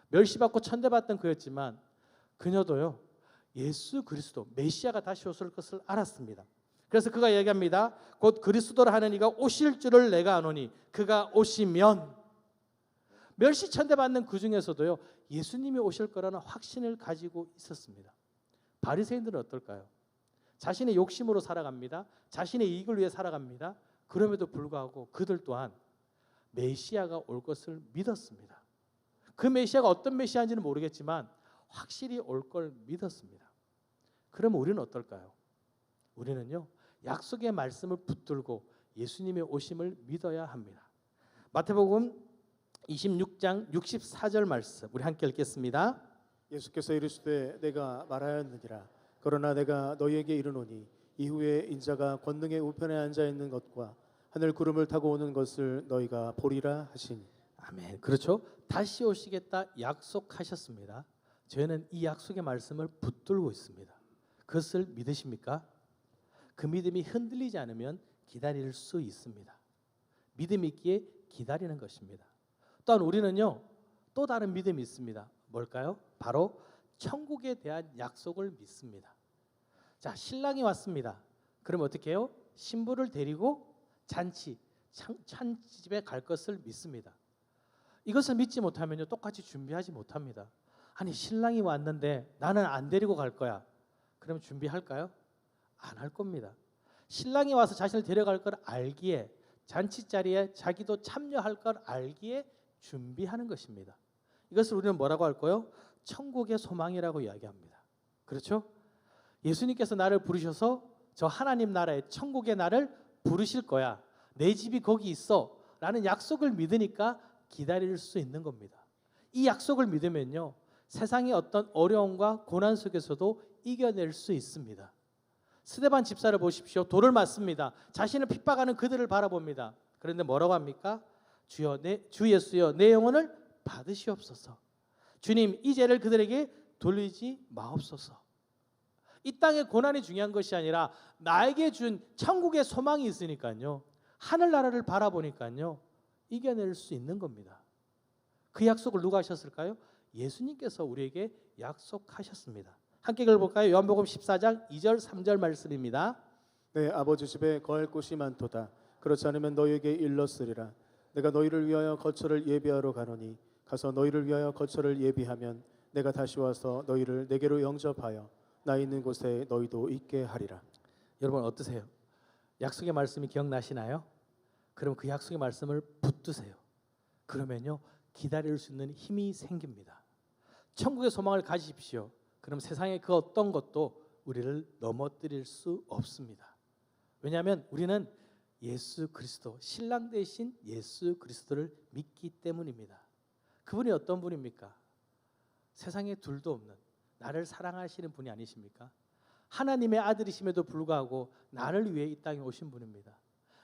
멸시받고 천대받던 그였지만 그녀도요, 예수 그리스도 메시아가 다시 오실 것을 알았습니다. 그래서 그가 얘기합니다. 곧 그리스도라 하는 이가 오실 줄을 내가 아노니 그가 오시면, 멸시 천대받는 그 중에서도요, 예수님이 오실 거라는 확신을 가지고 있었습니다. 바리새인들은 어떨까요? 자신의 욕심으로 살아갑니다. 자신의 이익을 위해 살아갑니다. 그럼에도 불구하고 그들 또한 메시아가 올 것을 믿었습니다. 그 메시아가 어떤 메시아인지는 모르겠지만 확실히 올 걸 믿었습니다. 그러면 우리는 어떨까요? 우리는요, 약속의 말씀을 붙들고 예수님의 오심을 믿어야 합니다. 마태복음 26장 64절 말씀 우리 함께 읽겠습니다. 예수께서 이르시되 내가 말하였느니라. 그러나 내가 너희에게 이르노니 이후에 인자가 권능의 우편에 앉아 있는 것과 하늘 구름을 타고 오는 것을 너희가 보리라 하시니. 아멘. 그렇죠. 다시 오시겠다 약속하셨습니다. 저희는 이 약속의 말씀을 붙들고 있습니다. 그것을 믿으십니까? 그 믿음이 흔들리지 않으면 기다릴 수 있습니다. 믿음이 있기에 기다리는 것입니다. 또한 우리는요, 또 다른 믿음이 있습니다. 뭘까요? 바로 천국에 대한 약속을 믿습니다. 자, 신랑이 왔습니다. 그러면 어떻게 해요? 신부를 데리고 찬집에 갈 것을 믿습니다. 이것을 믿지 못하면요, 똑같이 준비하지 못합니다. 아니, 신랑이 왔는데 나는 안 데리고 갈 거야. 그럼 준비할까요? 안 할 겁니다. 신랑이 와서 자신을 데려갈 걸 알기에, 잔치 자리에 자기도 참여할 걸 알기에 준비하는 것입니다. 이것을 우리는 뭐라고 할까요? 천국의 소망이라고 이야기합니다. 그렇죠? 예수님께서 나를 부르셔서 저 하나님 나라의 천국의 나를 부르실 거야. 내 집이 거기 있어. 라는 약속을 믿으니까 기다릴 수 있는 겁니다. 이 약속을 믿으면요, 세상의 어떤 어려움과 고난 속에서도 이겨낼 수 있습니다. 스데반 집사를 보십시오. 돌을 맞습니다. 자신을 핍박하는 그들을 바라봅니다. 그런데 뭐라고 합니까? 주 예수여, 내 영혼을 받으시옵소서. 주님, 이 죄를 그들에게 돌리지 마옵소서. 이 땅의 고난이 중요한 것이 아니라 나에게 준 천국의 소망이 있으니까요, 하늘나라를 바라보니까요, 이겨낼 수 있는 겁니다. 그 약속을 누가 하셨을까요? 예수님께서 우리에게 약속하셨습니다. 함께 읽어볼까요? 요한복음 14장 2절 3절 말씀입니다. 내 아버지 집에 거할 곳이 많도다. 그렇지 않으면 너희에게 일렀으리라. 내가 너희를 위하여 거처를 예비하러 가노니 가서 너희를 위하여 거처를 예비하면 내가 다시 와서 너희를 내게로 영접하여 나 있는 곳에 너희도 있게 하리라. 여러분 어떠세요? 약속의 말씀이 기억나시나요? 그럼 그 약속의 말씀을 붙드세요. 그러면요, 기다릴 수 있는 힘이 생깁니다. 천국의 소망을 가지십시오. 그럼 세상의 그 어떤 것도 우리를 넘어뜨릴 수 없습니다. 왜냐하면 우리는 예수 그리스도, 신랑 대신 예수 그리스도를 믿기 때문입니다. 그분이 어떤 분입니까? 세상에 둘도 없는, 나를 사랑하시는 분이 아니십니까? 하나님의 아들이심에도 불구하고 나를 위해 이 땅에 오신 분입니다.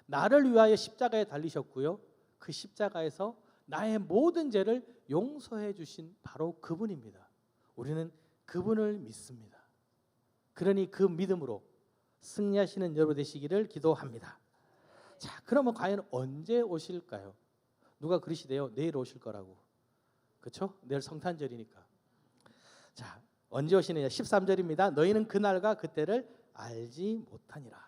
나를 위하여 십자가에 달리셨고요, 그 십자가에서 나의 모든 죄를 용서해 주신 바로 그분입니다. 우리는 그분을 믿습니다. 그러니 그 믿음으로 승리하시는 여러분 되시기를 기도합니다. 자, 그러면 과연 언제 오실까요? 누가 그러시대요? 내일 오실 거라고. 그렇죠? 내일 성탄절이니까. 자, 언제 오시느냐? 13절입니다. 너희는 그날과 그때를 알지 못하니라.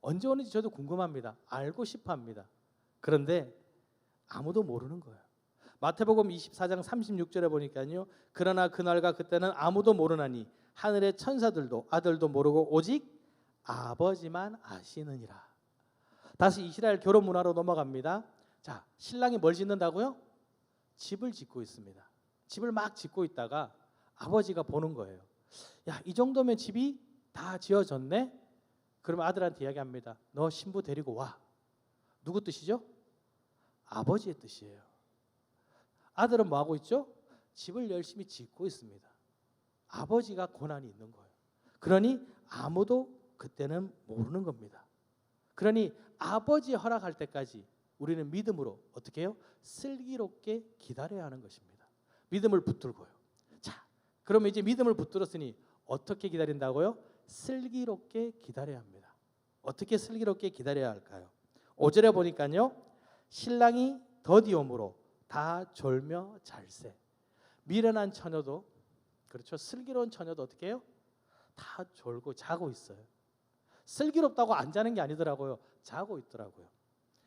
언제 오는지 저도 궁금합니다. 알고 싶어합니다. 그런데 아무도 모르는 거예요. 마태복음 24장 36절에 보니까요, 그러나 그날과 그때는 아무도 모르나니 하늘의 천사들도 아들도 모르고 오직 아버지만 아시느니라. 다시 이스라엘 결혼 문화로 넘어갑니다. 자, 신랑이 뭘 짓는다고요? 집을 짓고 있습니다. 집을 막 짓고 있다가 아버지가 보는 거예요. 야, 이 정도면 집이 다 지어졌네? 그러면 아들한테 이야기합니다. 너 신부 데리고 와. 누구 뜻이죠? 아버지의 뜻이에요. 아들은 뭐 하고 있죠? 집을 열심히 짓고 있습니다. 아버지가 고난이 있는 거예요. 그러니 아무도 그때는 모르는 겁니다. 그러니 아버지 허락할 때까지 우리는 믿음으로 어떻게 해요? 슬기롭게 기다려야 하는 것입니다. 믿음을 붙들고요. 자, 그러면 이제 믿음을 붙들었으니 어떻게 기다린다고요? 슬기롭게 기다려야 합니다. 어떻게 슬기롭게 기다려야 할까요? 5절에 보니까요, 신랑이 더디 오므로 다 졸며 잘세. 미련한 처녀도, 그렇죠, 슬기로운 처녀도 어떻게 해요? 다 졸고 자고 있어요. 슬기롭다고 안 자는 게 아니더라고요. 자고 있더라고요.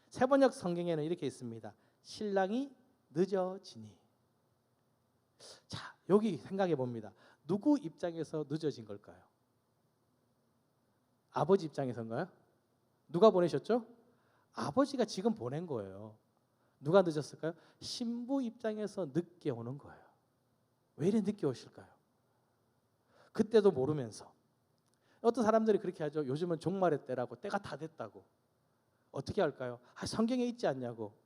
세번역 성경에는 이렇게 있습니다. 신랑이 늦어지니. 자, 여기 생각해 봅니다. 누구 입장에서 늦어진 걸까요? 아버지 입장에서인가요? 누가 보내셨죠? 아버지가 지금 보낸 거예요. 누가 늦었을까요? 신부 입장에서 늦게 오는 거예요. 왜 이렇게 늦게 오실까요? 그때도 모르면서. 어떤 사람들이 그렇게 하죠. 요즘은 종말의 때라고, 때가 다 됐다고. 어떻게 할까요? 성경에 있지 않냐고.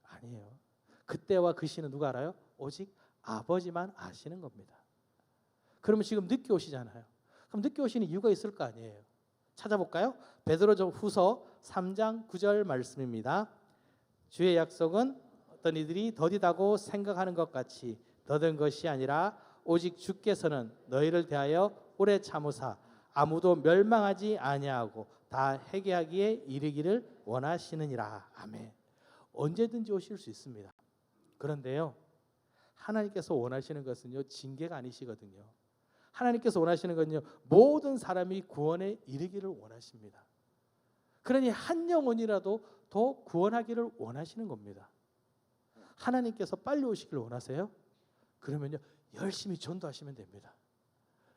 아니에요. 그때와 그 시는 누가 알아요? 오직 아버지만 아시는 겁니다. 그러면 지금 늦게 오시잖아요. 그럼 늦게 오시는 이유가 있을 거 아니에요. 찾아볼까요? 베드로후서 3장 9절 말씀입니다. 주의 약속은 어떤 이들이 더디다고 생각하는 것 같이 더딘 것이 아니라 오직 주께서는 너희를 대하여 오래 참으사 아무도 멸망하지 아니하고 다 회개하기에 이르기를 원하시느니라. 아멘. 언제든지 오실 수 있습니다. 그런데요, 하나님께서 원하시는 것은요, 징계가 아니시거든요. 하나님께서 원하시는 건요, 모든 사람이 구원에 이르기를 원하십니다. 그러니 한 영혼이라도 더 구원하기를 원하시는 겁니다. 하나님께서 빨리 오시길 원하세요? 그러면요, 열심히 전도하시면 됩니다.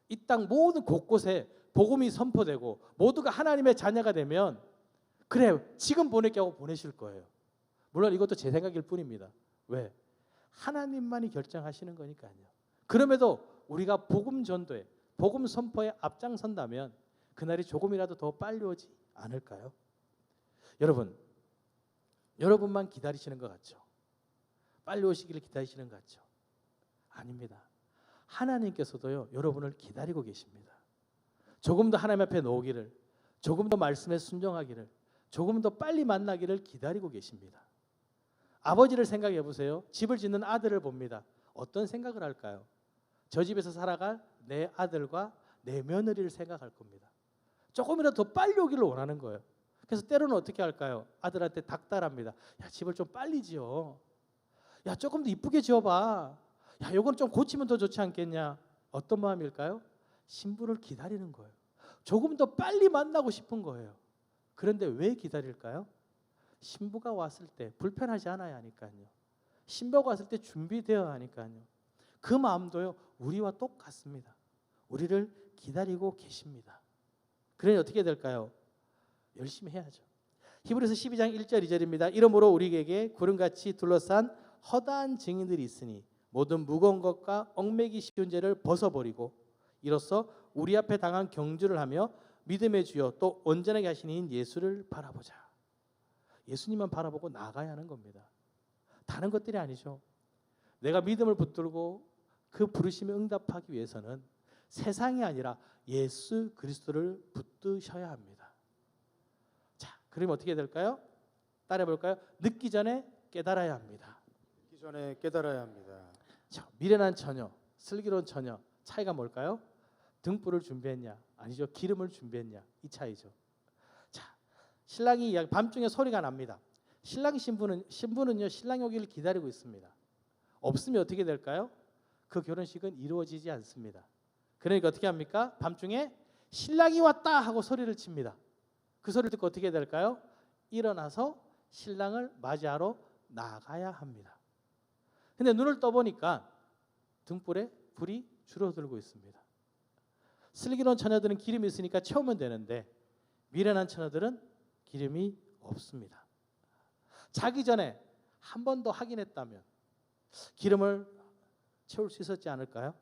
이 땅 모든 곳곳에 복음이 선포되고 모두가 하나님의 자녀가 되면, 그래 지금 보낼게 하고 보내실 거예요. 물론 이것도 제 생각일 뿐입니다. 왜? 하나님만이 결정하시는 거니까요. 그럼에도 우리가 복음 전도에, 복음 선포에 앞장선다면 그날이 조금이라도 더 빨리 오지 않을까요? 여러분만 기다리시는 것 같죠? 빨리 오시기를 기다리시는 것 같죠? 아닙니다. 하나님께서도요, 여러분을 기다리고 계십니다. 조금 더 하나님 앞에 놓기를, 조금 더 말씀에 순종하기를, 조금 더 빨리 만나기를 기다리고 계십니다. 아버지를 생각해 보세요. 집을 짓는 아들을 봅니다. 어떤 생각을 할까요? 저 집에서 살아갈 내 아들과 내 며느리를 생각할 겁니다. 조금이라도 더 빨리 오기를 원하는 거예요. 그래서 때로는 어떻게 할까요? 아들한테 닥달합니다. 야, 집을 좀 빨리 지어. 야, 조금 더 이쁘게 지어봐. 야, 요건 좀 고치면 더 좋지 않겠냐? 어떤 마음일까요? 신부를 기다리는 거예요. 조금 더 빨리 만나고 싶은 거예요. 그런데 왜 기다릴까요? 신부가 왔을 때 불편하지 않아야 하니까요. 신부가 왔을 때 준비되어야 하니까요. 그 마음도요, 우리와 똑같습니다. 우리를 기다리고 계십니다. 그러니 어떻게 될까요? 열심히 해야죠. 히브리서 12장 1절 2절입니다. 이러므로 우리에게 구름같이 둘러싼 허다한 증인들이 있으니 모든 무거운 것과 얽매기 쉬운 죄를 벗어버리고 이로써 우리 앞에 당한 경주를 하며 믿음의 주여 또 온전하게 하시는 이인 예수를 바라보자. 예수님만 바라보고 나가야 하는 겁니다. 다른 것들이 아니죠. 내가 믿음을 붙들고 그 부르심에 응답하기 위해서는 세상이 아니라 예수 그리스도를 붙드셔야 합니다. 자, 그러면 어떻게 될까요? 따라해 볼까요? 늦기 전에 깨달아야 합니다. 듣기 전에 깨달아야 합니다. 자, 미련한 처녀, 슬기로운 처녀 차이가 뭘까요? 등불을 준비했냐? 아니죠. 기름을 준비했냐? 이 차이죠. 자, 신랑이 밤중에 소리가 납니다. 신부는요, 신랑이 오기를 기다리고 있습니다. 없으면 어떻게 될까요? 그 결혼식은 이루어지지 않습니다. 그러니까 어떻게 합니까? 밤중에 신랑이 왔다 하고 소리를 칩니다. 그 소리를 듣고 어떻게 될까요? 일어나서 신랑을 맞이하러 나가야 합니다. 근데 눈을 떠보니까 등불에 불이 줄어들고 있습니다. 슬기로운 처녀들은 기름이 있으니까 채우면 되는데 미련한 처녀들은 기름이 없습니다. 자기 전에 한 번 더 확인했다면 기름을 채울 수 있었지 않을까요?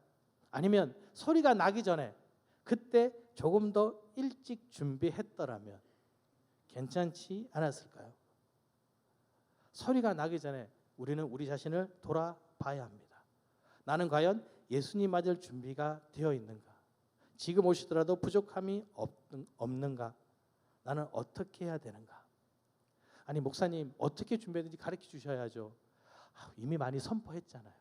아니면 소리가 나기 전에 그때 조금 더 일찍 준비했더라면 괜찮지 않았을까요? 소리가 나기 전에 우리는 우리 자신을 돌아봐야 합니다. 나는 과연 예수님 맞을 준비가 되어 있는가? 지금 오시더라도 부족함이 없는가? 나는 어떻게 해야 되는가? 아니 목사님 어떻게 준비했는지 가르쳐 주셔야죠. 이미 많이 선포했잖아요.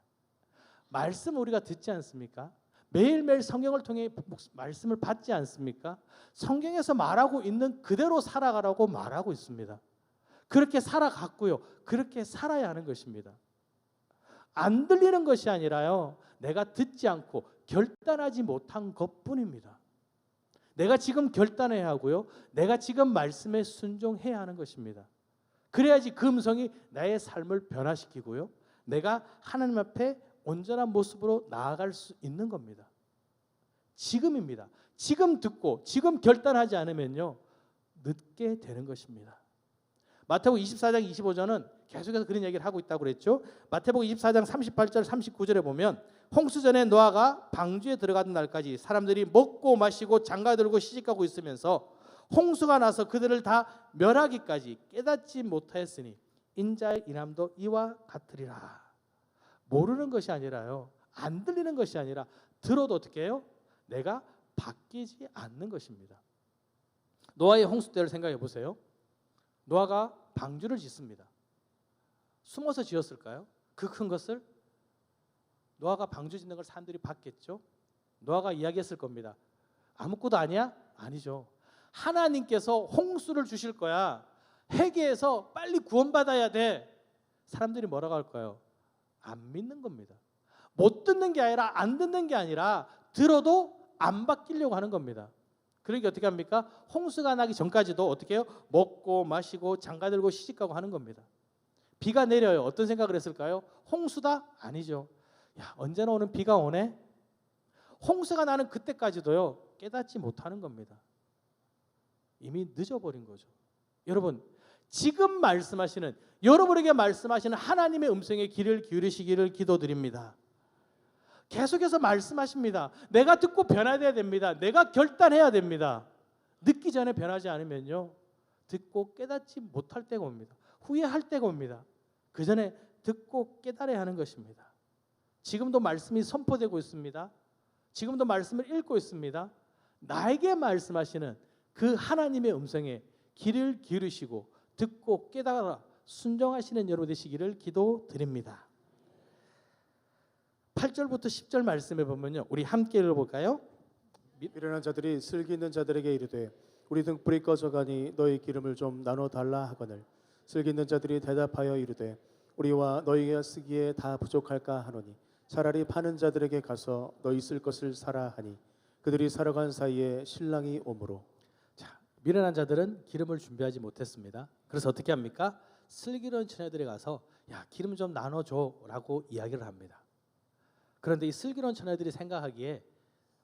말씀 우리가 듣지 않습니까? 매일매일 성경을 통해 말씀을 받지 않습니까? 성경에서 말하고 있는 그대로 살아가라고 말하고 있습니다. 그렇게 살아갔고요. 그렇게 살아야 하는 것입니다. 안 들리는 것이 아니라요. 내가 듣지 않고 결단하지 못한 것뿐입니다. 내가 지금 결단해야 하고요. 내가 지금 말씀에 순종해야 하는 것입니다. 그래야지 그 음성이 나의 삶을 변화시키고요. 내가 하나님 앞에 온전한 모습으로 나아갈 수 있는 겁니다. 지금입니다. 지금 듣고 지금 결단하지 않으면요. 늦게 되는 것입니다. 마태복음 24장 25절은 계속해서 그런 얘기를 하고 있다고 그랬죠. 마태복음 24장 38절 39절에 보면 홍수전에 노아가 방주에 들어가던 날까지 사람들이 먹고 마시고 장가들고 시집가고 있으면서 홍수가 나서 그들을 다 멸하기까지 깨닫지 못하였으니 인자의 인함도 이와 같으리라. 모르는 것이 아니라요. 안 들리는 것이 아니라 들어도 어떻게 해요? 내가 바뀌지 않는 것입니다. 노아의 홍수 때를 생각해 보세요. 노아가 방주를 짓습니다. 숨어서 지었을까요? 그 큰 것을? 노아가 방주 짓는 걸 사람들이 봤겠죠? 노아가 이야기했을 겁니다. 아무것도 아니야? 아니죠. 하나님께서 홍수를 주실 거야. 회개해서 빨리 구원받아야 돼. 사람들이 뭐라고 할까요? 안 믿는 겁니다. 못 듣는 게 아니라 안 듣는 게 아니라 들어도 안 바뀌려고 하는 겁니다. 그러니까 어떻게 합니까? 홍수가 나기 전까지도 어떻게 해요? 먹고 마시고 장가들고 시집가고 하는 겁니다. 비가 내려요. 어떤 생각을 했을까요? 홍수다? 아니죠. 야, 언제나 오는 비가 오네. 홍수가 나는 그때까지도요 깨닫지 못하는 겁니다. 이미 늦어버린 거죠. 여러분, 지금 말씀하시는, 여러분에게 말씀하시는 하나님의 음성에 귀를 기울이시기를 기도드립니다. 계속해서 말씀하십니다. 내가 듣고 변화돼야 됩니다. 내가 결단해야 됩니다. 늦기 전에 변하지 않으면요 듣고 깨닫지 못할 때가 옵니다. 후회할 때가 옵니다. 그 전에 듣고 깨달아야 하는 것입니다. 지금도 말씀이 선포되고 있습니다. 지금도 말씀을 읽고 있습니다. 나에게 말씀하시는 그 하나님의 음성에 귀를 기울이시고 듣고 깨달아 순종하시는 여러분 되시기를 기도드립니다. 8절부터 10절 말씀에 보면요, 우리 함께 읽어볼까요? 미련한 자들이 슬기 있는 자들에게 이르되 우리 등불이 꺼져가니 너희 기름을 좀 나눠 달라 하거늘 슬기 있는 자들이 대답하여 이르되 우리와 너희가 쓰기에 다 부족할까 하노니 차라리 파는 자들에게 가서 너희 쓸 것을 사라 하니 그들이 사러 간 사이에 신랑이 오므로. 자, 미련한 자들은 기름을 준비하지 못했습니다. 그래서 어떻게 합니까? 슬기로운 처녀들에 가서 야, 기름 좀 나눠줘라고 이야기를 합니다. 그런데 이 슬기로운 처녀들이 생각하기에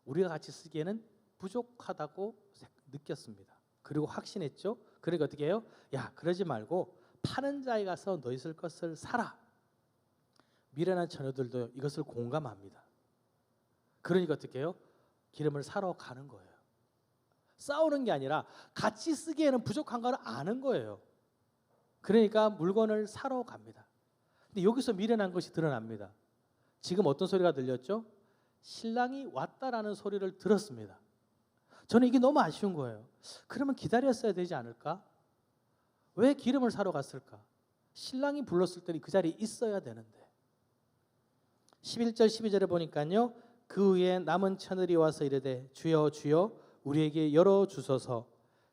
우리가 같이 쓰기에는 부족하다고 느꼈습니다. 그리고 확신했죠. 그러니까 어떻게 해요? 야, 그러지 말고 파는 자에 가서 너희 쓸 것을 사라. 미련한 처녀들도 이것을 공감합니다. 그러니까 어떻게 해요? 기름을 사러 가는 거예요. 싸우는 게 아니라 같이 쓰기에는 부족한 걸 아는 거예요. 그러니까 물건을 사러 갑니다. 근데 여기서 미련한 것이 드러납니다. 지금 어떤 소리가 들렸죠? 신랑이 왔다라는 소리를 들었습니다. 저는 이게 너무 아쉬운 거예요. 그러면 기다렸어야 되지 않을까? 왜 기름을 사러 갔을까? 신랑이 불렀을 때는 그 자리에 있어야 되는데. 11절 12절에 보니까요, 그 후에 남은 처녀들이 와서 이르되 주여 주여 우리에게 열어주소서.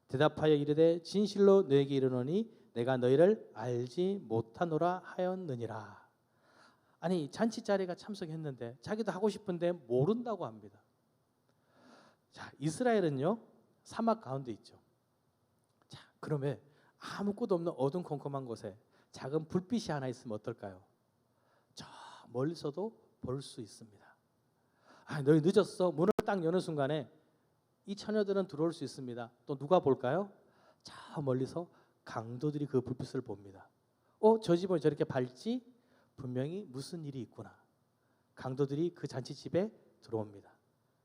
대답하여 이르되 진실로 너에게 이르노니 내가 너희를 알지 못하노라 하였느니라. 아니, 잔치 자리가 참석했는데 자기도 하고 싶은데 모른다고 합니다. 자, 이스라엘은요 사막 가운데 있죠. 자, 그러면 아무것도 없는 어둠컴컴한 곳에 작은 불빛이 하나 있으면 어떨까요? 저 멀리서도 볼 수 있습니다. 아, 너희 늦었어. 문을 딱 여는 순간에 이 처녀들은 들어올 수 있습니다. 또 누가 볼까요? 저 멀리서 강도들이 그 불빛을 봅니다. 저 집은 저렇게 밝지? 분명히 무슨 일이 있구나. 강도들이 그 잔치집에 들어옵니다.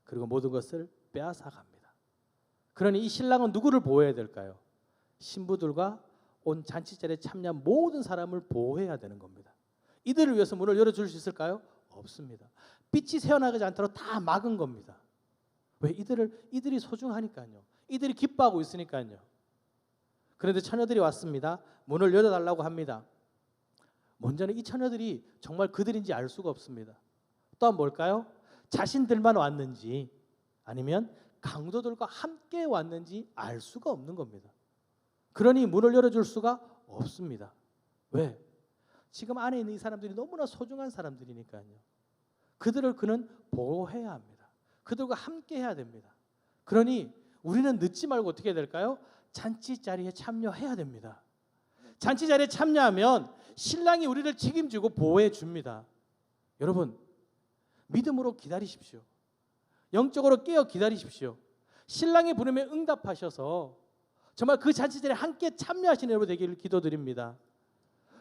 그리고 모든 것을 빼앗아 갑니다. 그러니 이 신랑은 누구를 보호해야 될까요? 신부들과 온 잔치 자리에 참여한 모든 사람을 보호해야 되는 겁니다. 이들을 위해서 문을 열어줄 수 있을까요? 없습니다. 빛이 새어나가지 않도록 다 막은 겁니다. 왜? 이들이 소중하니까요. 이들이 기뻐하고 있으니까요. 그런데 처녀들이 왔습니다. 문을 열어달라고 합니다. 먼저는 이 처녀들이 정말 그들인지 알 수가 없습니다. 또한 뭘까요? 자신들만 왔는지 아니면 강도들과 함께 왔는지 알 수가 없는 겁니다. 그러니 문을 열어줄 수가 없습니다. 왜? 지금 안에 있는 이 사람들이 너무나 소중한 사람들이니까요. 그들을 그는 보호해야 합니다. 그들과 함께 해야 됩니다. 그러니 우리는 늦지 말고 어떻게 해야 될까요? 잔치 자리에 참여해야 됩니다. 잔치 자리에 참여하면 신랑이 우리를 책임지고 보호해 줍니다. 여러분, 믿음으로 기다리십시오. 영적으로 깨어 기다리십시오. 신랑이 부르면 응답하셔서 정말 그 잔치 자리에 함께 참여하시는 여러분 되기를 기도드립니다.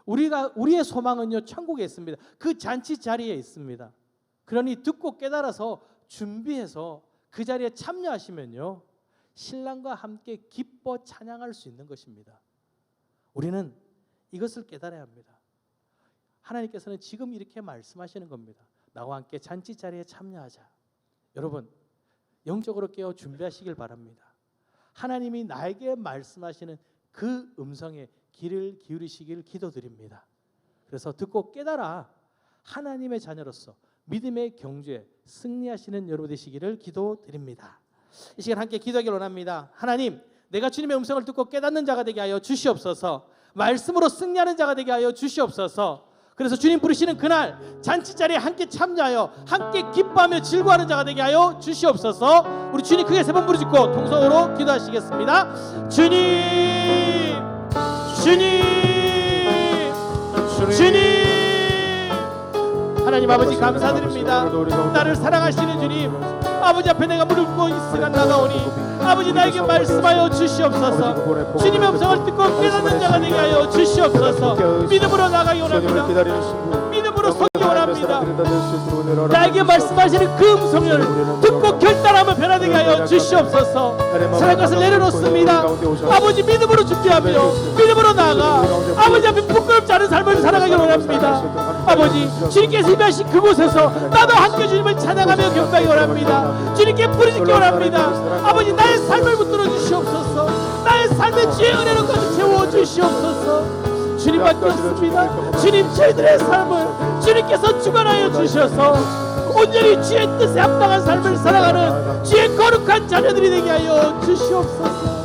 우리의 소망은요 천국에 있습니다. 그 잔치 자리에 있습니다. 그러니 듣고 깨달아서 준비해서 그 자리에 참여하시면요 신랑과 함께 기뻐 찬양할 수 있는 것입니다. 우리는 이것을 깨달아야 합니다. 하나님께서는 지금 이렇게 말씀하시는 겁니다. 나와 함께 잔치 자리에 참여하자. 여러분, 영적으로 깨어 준비하시길 바랍니다. 하나님이 나에게 말씀하시는 그 음성에 귀를 기울이시길 기도드립니다. 그래서 듣고 깨달아 하나님의 자녀로서 믿음의 경주에 승리하시는 여러분 되시기를 기도드립니다. 이 시간 함께 기도하길 원합니다. 하나님, 내가 주님의 음성을 듣고 깨닫는 자가 되게 하여 주시옵소서. 말씀으로 승리하는 자가 되게 하여 주시옵소서. 그래서 주님 부르시는 그날 잔치 자리에 함께 참여하여 함께 기뻐하며 즐거워하는 자가 되게 하여 주시옵소서. 우리 주님 크게 세 번 부르짖고 통성으로 기도하시겠습니다. 주님, 주님, 주님. 하나님 아버지 감사드립니다. 나를 사랑하시는 주님, 아버지 앞에 내가 무릎 꿇고 있으간 나가오니 아버지 나에게 말씀하여 주시옵소서. 주님의 음성을 듣고 깨닫는 자가 되게 하여 주시옵소서. 믿음으로 나가기 원합니다. 믿음으로 서기 원합니다. 나에게 말씀하시는 그 음성을 듣고 결단하며 변화되게 하여 주시옵소서. 사랑의 것을 내려놓습니다. 아버지 믿음으로 준비하며 믿음으로 나아가 아버지 앞에 부끄럽지 않은 삶을 살아가기 원합니다. 아버지 주님께서 임하신 그곳에서 나도 함께 주님을 찬양하며 경배하기 원합니다. 주님께 부르짖기 원합니다. 아버지 나의 삶을 붙들어 주시옵소서. 나의 삶의 주의 은혜로 가득 채워 주시옵소서. 주님 맡겼습니다. 주님 저희들의 삶을 주님께서 주관하여 주셔서 온전히 주의 뜻에 합당한 삶을 살아가는 주의 거룩한 자녀들이 되게 하여 주시옵소서.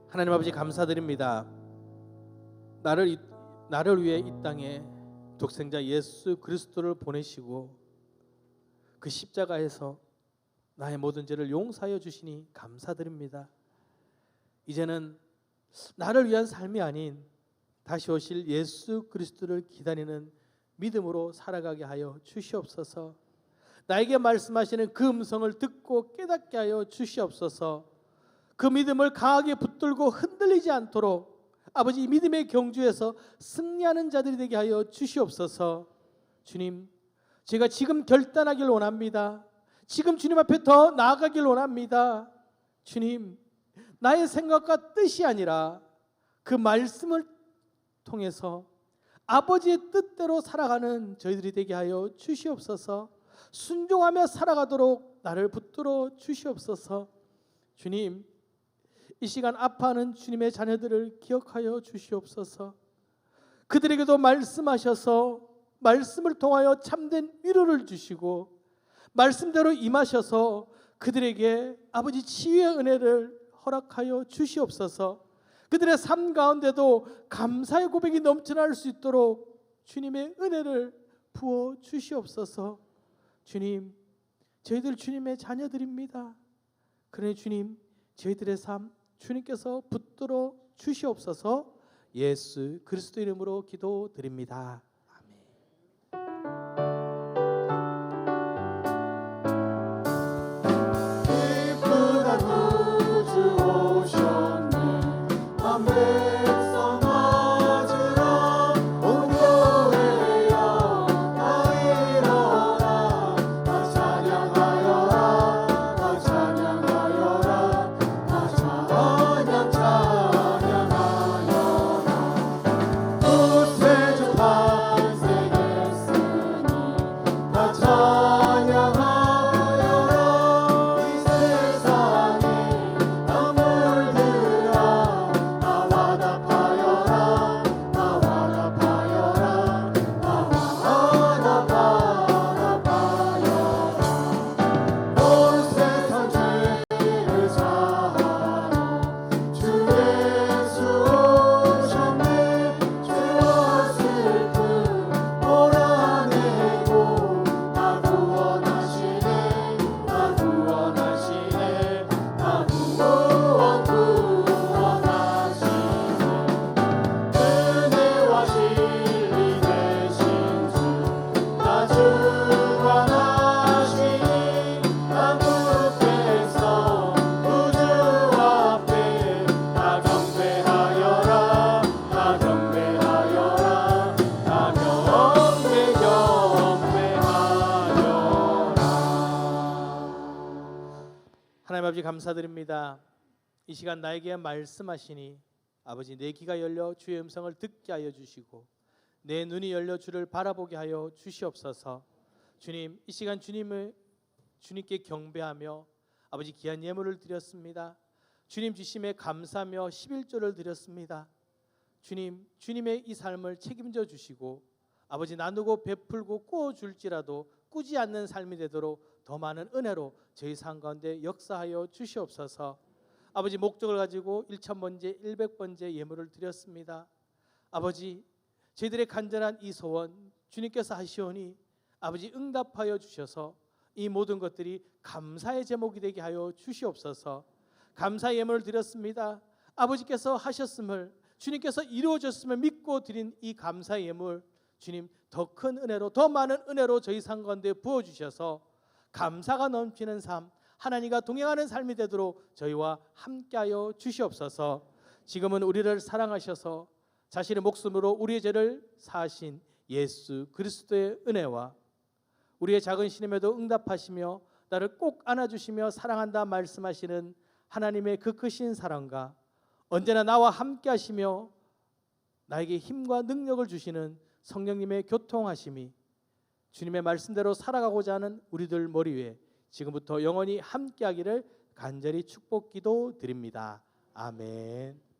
하나님 아버지 감사드립니다. 나를 위해 이 땅에 독생자 예수 그리스도를 보내시고 그 십자가에서 나의 모든 죄를 용서하여 주시니 감사드립니다. 이제는 나를 위한 삶이 아닌 다시 오실 예수 그리스도를 기다리는 믿음으로 살아가게 하여 주시옵소서. 나에게 말씀하시는 그 음성을 듣고 깨닫게 하여 주시옵소서. 그 믿음을 강하게 붙들고 흔들리지 않도록 아버지 믿음의 경주에서 승리하는 자들이 되게 하여 주시옵소서. 주님, 제가 지금 결단하길 원합니다. 지금 주님 앞에 더 나아가길 원합니다. 주님, 나의 생각과 뜻이 아니라 그 말씀을 통해서 아버지의 뜻대로 살아가는 저희들이 되게 하여 주시옵소서. 순종하며 살아가도록 나를 붙들어 주시옵소서. 주님, 이 시간 아파하는 주님의 자녀들을 기억하여 주시옵소서. 그들에게도 말씀하셔서 말씀을 통하여 참된 위로를 주시고 말씀대로 임하셔서 그들에게 아버지 치유의 은혜를 허락하여 주시옵소서. 그들의 삶 가운데도 감사의 고백이 넘쳐날 수 있도록 주님의 은혜를 부어 주시옵소서. 주님, 저희들 주님의 자녀들입니다. 그러니 주님, 저희들의 삶 주님께서 붙들어 주시옵소서. 예수 그리스도 이름으로 기도드립니다. 하나님 아버지 감사드립니다. 이 시간 나에게 말씀하시니 아버지 내 귀가 열려 주의 음성을 듣게 하여 주시고 내 눈이 열려 주를 바라보게 하여 주시옵소서. 주님, 이 시간 주님께 경배하며 아버지 귀한 예물을 드렸습니다. 주님 주심에 감사하며 11조를 드렸습니다. 주님, 주님의 이 삶을 책임져 주시고 아버지 나누고 베풀고 꾸어줄지라도 꾸지 않는 삶이 되도록 더 많은 은혜로 저희 삶 가운데 역사하여 주시옵소서. 아버지 목적을 가지고 1000번째 100번째 예물을 드렸습니다. 아버지 저희들의 간절한 이 소원 주님께서 하시오니 아버지 응답하여 주셔서 이 모든 것들이 감사의 제목이 되게 하여 주시옵소서. 감사 예물을 드렸습니다. 아버지께서 하셨음을 주님께서 이루어졌음을 믿고 드린 이 감사 예물 주님 더 큰 은혜로 더 많은 은혜로 저희 삶 가운데 부어주셔서 감사가 넘치는 삶 하나님과 동행하는 삶이 되도록 저희와 함께하여 주시옵소서. 지금은 우리를 사랑하셔서 자신의 목숨으로 우리의 죄를 사하신 예수 그리스도의 은혜와 우리의 작은 신임에도 응답하시며 나를 꼭 안아주시며 사랑한다 말씀하시는 하나님의 그 크신 사랑과 언제나 나와 함께 하시며 나에게 힘과 능력을 주시는 성령님의 교통하심이 주님의 말씀대로 살아가고자 하는 우리들 머리 위에 지금부터 영원히 함께 하기를 간절히 축복 기도 드립니다. 아멘.